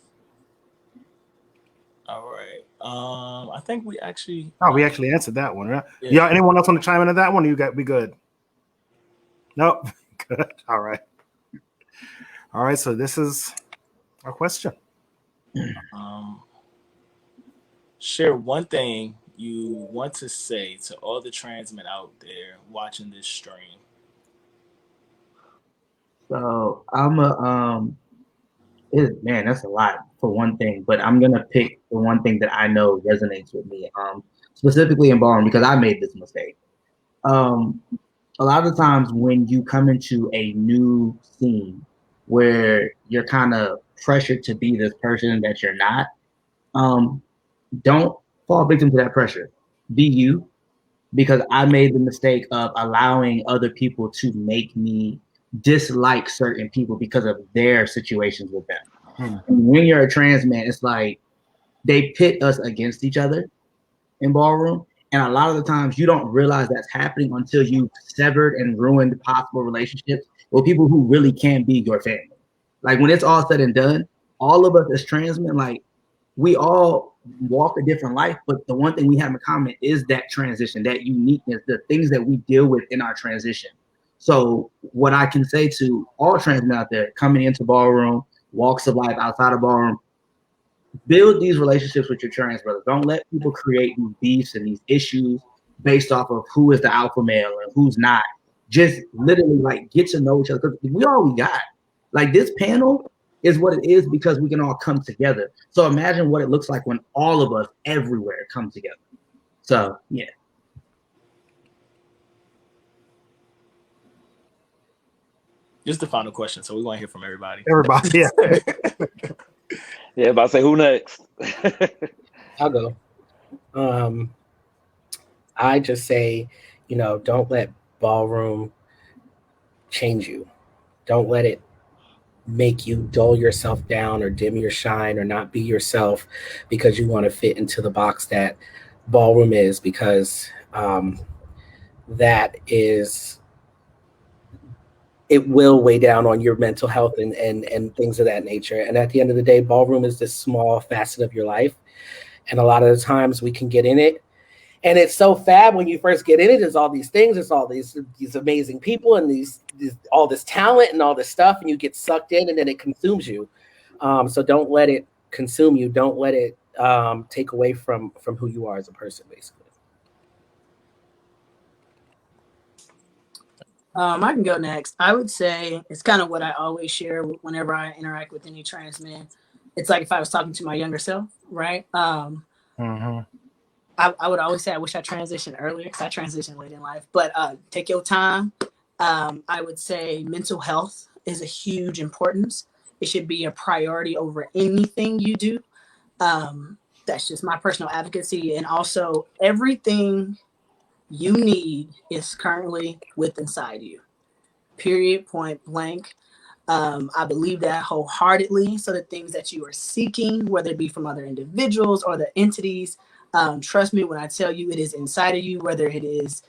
All right. I think we actually. We actually answered that one, right? Yeah. Anyone else want to chime into that one? Or you got be good. Nope. Good. All right. All right. So this is our question. Share one thing you want to say to all the trans men out there watching this stream. So I'm man, that's a lot for one thing, but I'm gonna pick the one thing that I know resonates with me, specifically in Ballroom, because I made this mistake. A lot of the times when you come into a new scene where you're kind of pressured to be this person that you're not, don't fall victim to that pressure. Be you, because I made the mistake of allowing other people to make me dislike certain people because of their situations with them. When you're a trans man, it's like they pit us against each other in Ballroom. And a lot of the times you don't realize that's happening until you've severed and ruined possible relationships with people who really can be your family. Like, when it's all said and done, all of us as trans men, like, we all walk a different life, but the one thing we have in common is that transition, that uniqueness, the things that we deal with in our transition. So what I can say to all trans men out there coming into Ballroom, walks of life outside of Ballroom, build these relationships with your trans brothers. Don't let people create these beefs and these issues based off of who is the alpha male and who's not. Just literally, like, get to know each other, because we all we got. Like, this panel is what it is because we can all come together. So imagine what it looks like when all of us everywhere come together. So yeah. This is the final question, so we want to hear from everybody. Everybody, yeah. Yeah, about to say, who next? I'll go. I just say, don't let Ballroom change you. Don't let it make you dull yourself down or dim your shine or not be yourself because you want to fit into the box that Ballroom is, because it will weigh down on your mental health and things of that nature. And at the end of the day, Ballroom is this small facet of your life. And a lot of the times we can get in it, and it's so fab when you first get in it. There's all these things, there's all these amazing people and all this talent and all this stuff, and you get sucked in, and then it consumes you. So don't let it consume you. Don't let it take away from who you are as a person, basically. I can go next. I would say it's kind of what I always share whenever I interact with any trans men. It's like if I was talking to my younger self, right? I would always say I wish I transitioned earlier because I transitioned late in life. But take your time. I would say mental health is a huge importance. It should be a priority over anything you do. That's just my personal advocacy. And also, everything you need is currently within inside you. Period, point blank. I believe that wholeheartedly. So the things that you are seeking, whether it be from other individuals or the entities, trust me when I tell you it is inside of you, whether it is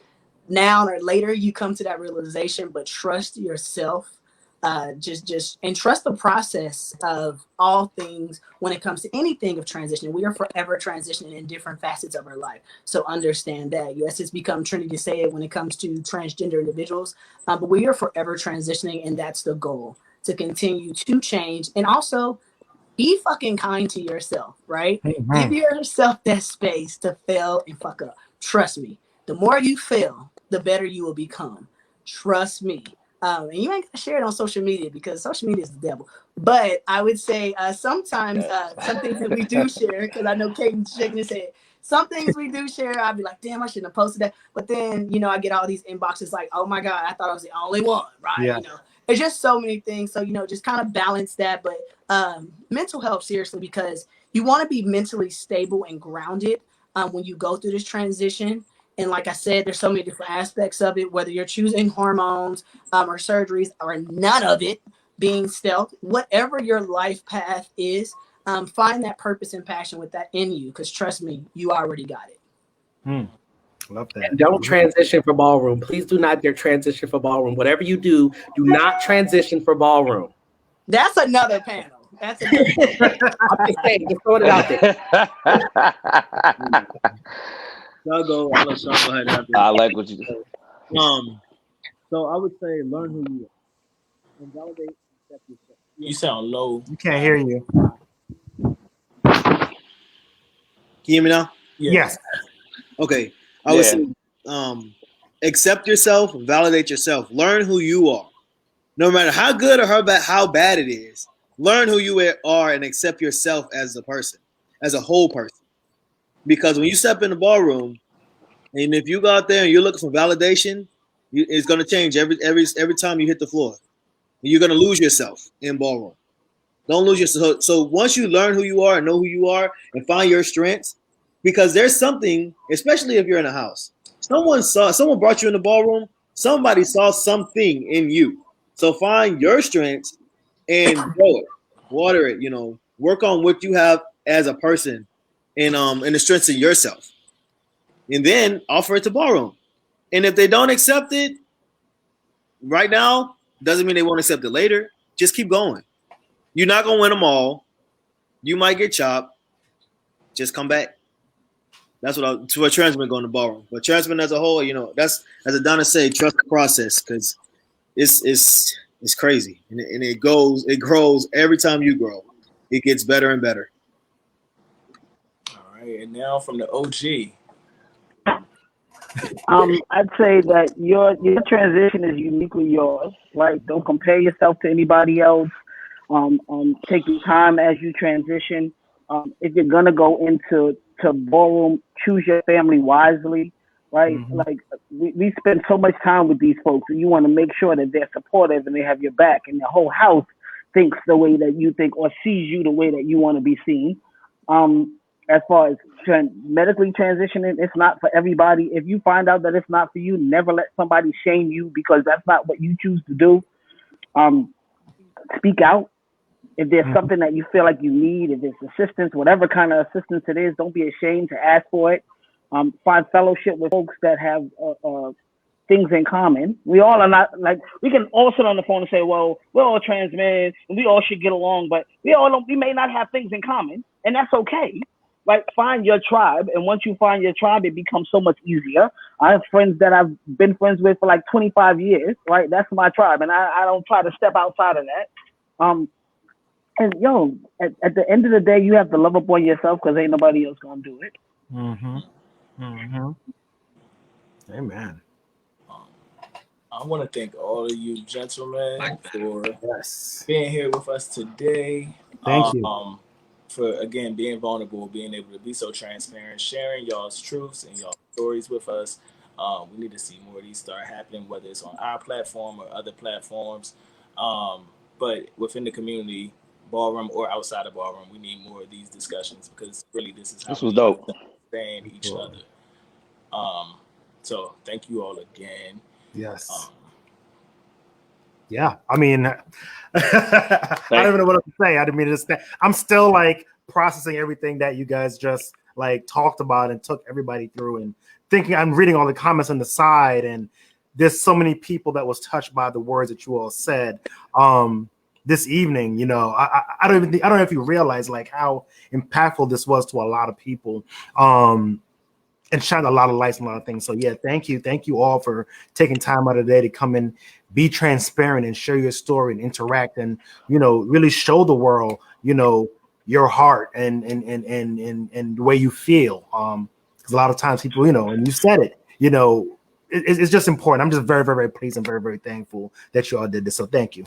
now or later you come to that realization, but trust yourself. Just and trust the process of all things when it comes to anything of transition. We are forever transitioning in different facets of our life. So understand that. Yes, it's become trendy to say it when it comes to transgender individuals, but we are forever transitioning, and that's the goal, to continue to change. And also be fucking kind to yourself, right? Mm-hmm. Give yourself that space to fail and fuck up. Trust me. The more you fail, the better you will become. Trust me. And you ain't gonna share it on social media because social media is the devil. But I would say sometimes some things that we do share, because I know Kaden's shaking his head. Some things we do share, I'd be like, damn, I shouldn't have posted that. But then, I get all these inboxes like, oh my God, I thought I was the only one, right? Yeah. It's just so many things. So, just kind of balance that. But mental health, seriously, because you want to be mentally stable and grounded when you go through this transition. And like I said, there's so many different aspects of it, whether you're choosing hormones or surgeries or none of it, being stealth, whatever your life path is, find that purpose and passion with that in you. Because trust me, you already got it. Love that. And don't transition for ballroom. Please do not transition for ballroom. Whatever you do not transition for ballroom. That's another panel. That's another panel. I'm just saying, just throwing it out there. I'll go ahead after. I like what you do. So I would say learn who you are and validate and accept yourself. You sound low. You can't hear you. Can you hear me now? Yes. Okay. I would say accept yourself, validate yourself, learn who you are. No matter how good or how bad it is, learn who you are and accept yourself as a person, as a whole person. Because when you step in the ballroom, and if you go out there and you're looking for validation, it's going to change every time you hit the floor. You're going to lose yourself in ballroom. Don't lose yourself. So once you learn who you are and know who you are and find your strengths, because there's something, especially if you're in a house, someone brought you in the ballroom, somebody saw something in you. So find your strengths and grow it, water it, work on what you have as a person and the strengths of yourself. And then offer it to ballroom. And if they don't accept it right now, doesn't mean they won't accept it later. Just keep going. You're not gonna win them all. You might get chopped. Just come back. That's to a transman going to ballroom. But transman as a whole, that's, as Adana say, trust the process, because it's crazy, and it grows every time you grow. It gets better and better. All right, and now from the OG. I'd say that your transition is uniquely yours. Right? Don't compare yourself to anybody else. Take your time as you transition. If you're gonna go into ballroom, choose your family wisely. Right? Mm-hmm. Like we spend so much time with these folks, and you want to make sure that they're supportive and they have your back, and the whole house thinks the way that you think or sees you the way that you want to be seen. As far as medically transitioning, it's not for everybody. If you find out that it's not for you, never let somebody shame you because that's not what you choose to do. Speak out. If there's something that you feel like you need, if it's assistance, whatever kind of assistance it is, don't be ashamed to ask for it. Find fellowship with folks that have things in common. We all are not like, we can all sit on the phone and say, well, we're all trans men and we all should get along, but we may not have things in common, and that's okay. Like, find your tribe, and once you find your tribe, it becomes so much easier. I have friends that I've been friends with for like 25 years, right? That's my tribe, and I don't try to step outside of that. And at the end of the day, you have to love up on yourself because ain't nobody else gonna do it. Mm-hmm. Mm-hmm. Amen. I want to thank all of you gentlemen for Yes. being here with us today. Thank you. for again being vulnerable, being able to be so transparent, sharing y'all's truths and y'all stories with us. We need to see more of these start happening, whether it's on our platform or other platforms. But within the community, ballroom or outside of ballroom, we need more of these discussions because really this is how This was we dope. understand each other. So thank you all again. Yes. Yeah, I mean, I don't even know what else to say. I didn't mean to just. I'm still like processing everything that you guys just like talked about and took everybody through, and thinking. I'm reading all the comments on the side, and there's so many people that was touched by the words that you all said this evening. You know, I don't know if you realize like how impactful this was to a lot of people. And shine a lot of lights on a lot of things. So yeah, thank you all for taking time out of the day to come and be transparent and share your story and interact and really show the world your heart and the way you feel. Because a lot of times people and you said it, it's just important. I'm just very, very, very pleased and very, very thankful that you all did this. So thank you.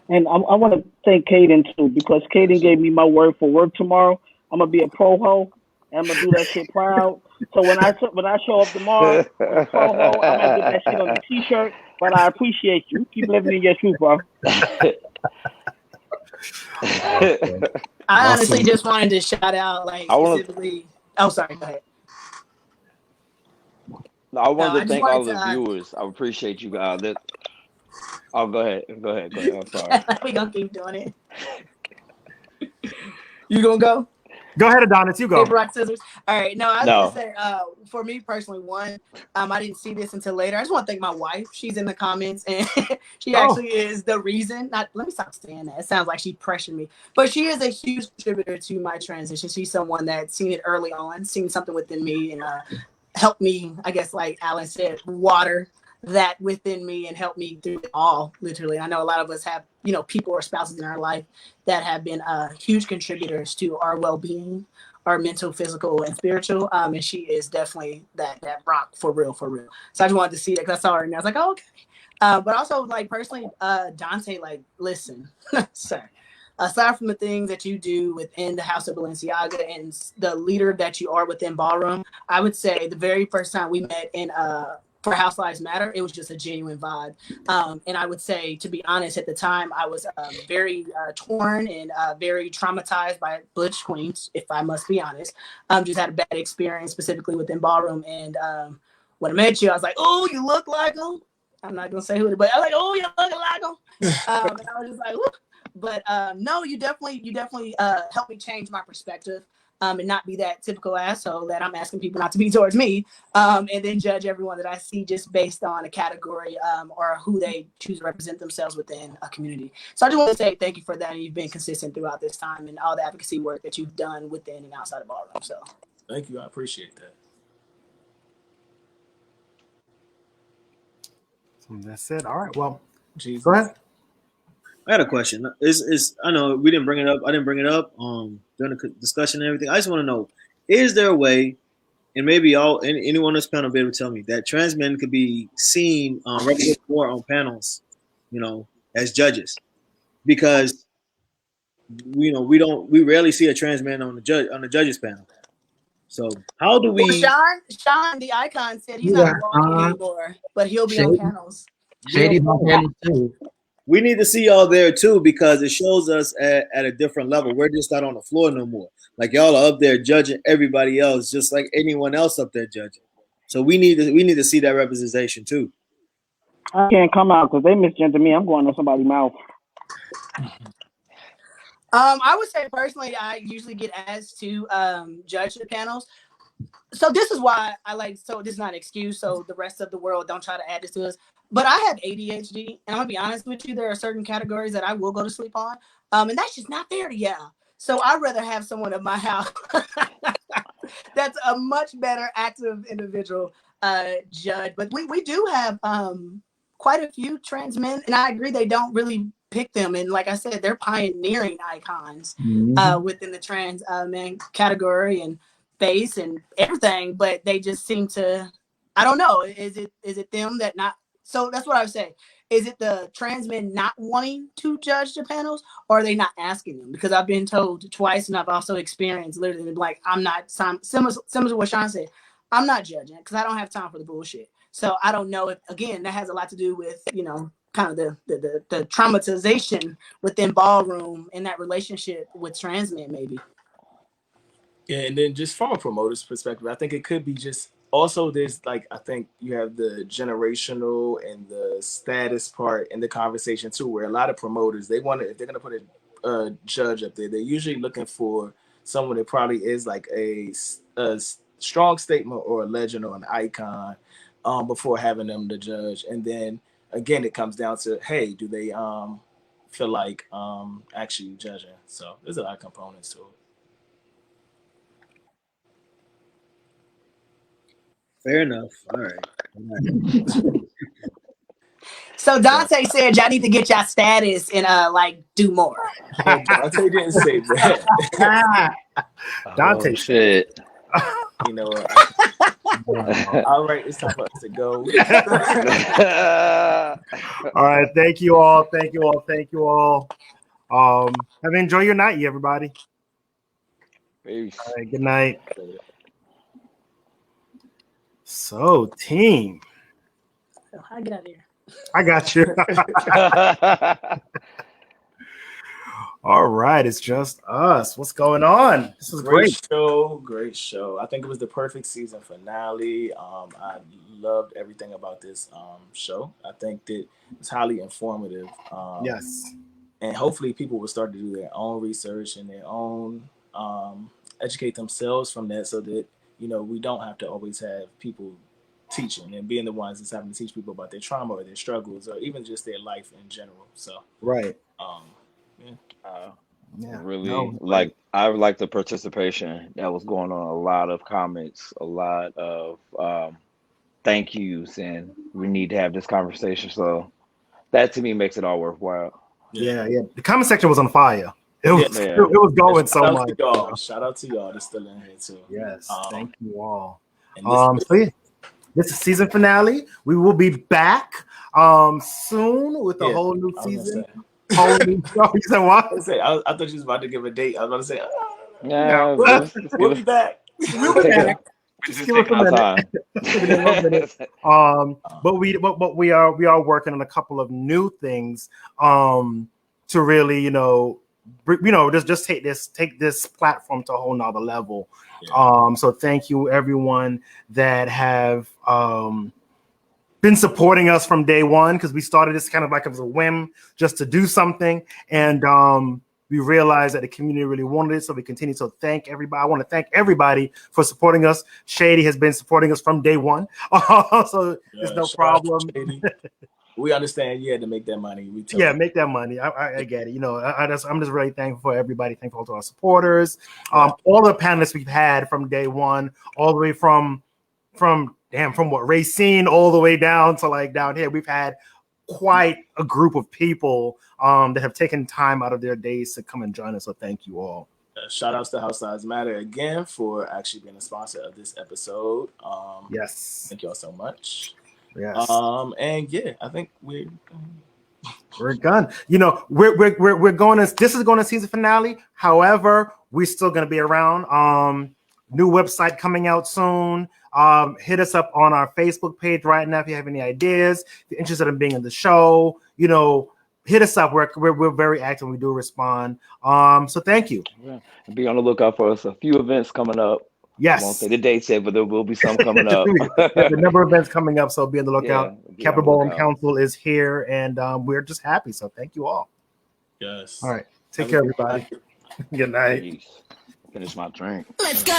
And I want to thank Kaden too, because Kaden gave me my word for work tomorrow. I'm gonna be a pro ho. And I'm gonna do that shit proud. So when I show up tomorrow with pro ho, I'm gonna get that shit on the t-shirt. But I appreciate you. Keep living in your truth, bro. I honestly just wanted to shout out specifically. Oh, sorry. Go ahead. No, I wanted to thank all the viewers. I appreciate you guys. Oh, go ahead. I'm sorry. We gonna keep doing it. You gonna go? Go ahead, Adonis. You go. Paper, rock, scissors. All right. No, I was gonna say, for me personally, I didn't see this until later. I just want to thank my wife. She's in the comments, and she actually is the reason. Let me stop saying that. It sounds like she pressured me, but she is a huge contributor to my transition. She's someone that seen it early on, seen something within me, and helped me. I guess, like Alan said, water that within me and help me through it all, literally. I know a lot of us have people or spouses in our life that have been huge contributors to our well-being, our mental, physical, and spiritual, and she is definitely that rock for real. So I just wanted to see that because I saw her and I was like, oh, okay. But also, like, personally, Dante, like, listen, sir, aside from the things that you do within the House of Balenciaga and the leader that you are within Ballroom, I would say the very first time we met in for House Lives Matter, it was just a genuine vibe. And I would say, to be honest, at the time, I was very torn and very traumatized by Butch Queens, if I must be honest. Just had a bad experience specifically within Ballroom. And when I met you, I was like, oh, you look like him. I'm not going to say who, but I was like, oh, you look like him. And I was just like, whoop. But no, you definitely helped me change my perspective. And not be that typical asshole that I'm asking people not to be towards me, and then judge everyone that I see just based on a category or who they choose to represent themselves within a community. So I just want to say thank you for that, and you've been consistent throughout this time and all the advocacy work that you've done within and outside of Ballroom. So thank you, I appreciate that. That's it. All right. Well, Jesus. Go ahead. I had a question. I know we didn't bring it up. I didn't bring it up during the discussion and everything. I just want to know: is there a way, and maybe anyone on this panel will be able to tell me that trans men could be seen represented more on panels, as judges, because we rarely see a trans man on the judges panel. So how do we? Well, Sean, the icon said he's not walking anymore, but he'll be on panels. Shady on panels too. We need to see y'all there too, because it shows us at a different level. We're just not on the floor no more. Like y'all are up there judging everybody else, just like anyone else up there judging. So we need to see that representation too. I can't come out because they misgender me. I'm going to somebody's mouth. I would say personally, I usually get asked to judge the panels. So this is why so this is not an excuse. So the rest of the world don't try to add this to us. But I have ADHD, and I'm gonna be honest with you. There are certain categories that I will go to sleep on, and that's just not fair to y'all. So I'd rather have someone at my house that's a much better active individual judge. But we do have quite a few trans men, and I agree they don't really pick them. And like I said, they're pioneering icons within the trans man category and face and everything. But they just seem to, I don't know, is it them that not So that's what I would say. Is it the trans men not wanting to judge the panels, or are they not asking them? Because I've been told twice, and I've also experienced literally like I'm not similar to what Sean said. I'm not judging because I don't have time for the bullshit. So I don't know if again that has a lot to do with kind of the traumatization within Ballroom and that relationship with trans men maybe. Yeah, and then just from a promoter's perspective, I think it could be just also there's like I think you have the generational and the status part in the conversation too, where a lot of promoters they want to if they're gonna put a judge up there, they're usually looking for someone that probably is like a strong statement or a legend or an icon before having them to judge, and then again it comes down to hey, do they feel like actually judging? So there's a lot of components to it. Fair enough. All right. So Dante said y'all need to get y'all status and like do more. Well, Dante didn't say that. Dante shit. You know what? All right, it's time for us to go. All right, thank you all. Thank you all. Thank you all. Have enjoy your night, everybody. Peace. All right, good night. So, team. I get out of here. I got you. All right, it's just us. What's going on? This is great. Great show. I think it was the perfect season finale. I loved everything about this show. I think that it's highly informative. Yes. And hopefully people will start to do their own research and their own educate themselves from that so that, we don't have to always have people teaching and being the ones that's having to teach people about their trauma or their struggles or even just their life in general. So right. Really like I like the participation that was going on. A lot of comments, a lot of thank yous, and we need to have this conversation. So that to me makes it all worthwhile. Yeah. The comment section was on fire. It was going so much. Shout out to y'all that's still in here too. Yes, thank you all. This is season finale. We will be back soon with a whole new season. Whole new show. You said what? I thought you was about to give a date. I was about to say, we'll be back. We'll be back. Just give us a minute. But we are working on a couple of new things to really just take this platform to a whole nother level. So thank you everyone that have been supporting us from day one, because we started this kind of like as a whim just to do something, and we realized that the community really wanted it, so we continue to thank everybody. I want to thank everybody for supporting us. Shady has been supporting us from day one, so there's no problem. We understand you had to make that money. Make that money. I get it. I'm just really thankful for everybody. Thankful to our supporters, all the panelists we've had from day one, all the way from what Racine all the way down to like down here. We've had quite a group of people that have taken time out of their days to come and join us. So thank you all. Shout outs to House Size Matter again for actually being a sponsor of this episode. Yes. Thank you all so much. Yes. And I think we're done. We're going to, this is going to season finale. However, we're still going to be around. New website coming out soon. Hit us up on our Facebook page right now if you have any ideas. If you're interested in being in the show, hit us up. We're very active. We do respond. So thank you. Be on the lookout for us. A few events coming up. Yes. I won't say the dates yet, but there will be some coming up. The number of events coming up, so be on the lookout. Capital Ballroom Council is here, and we're just happy. So thank you all. Yes. All right. Take care, everybody. Good night. Finish my drink. Let's go.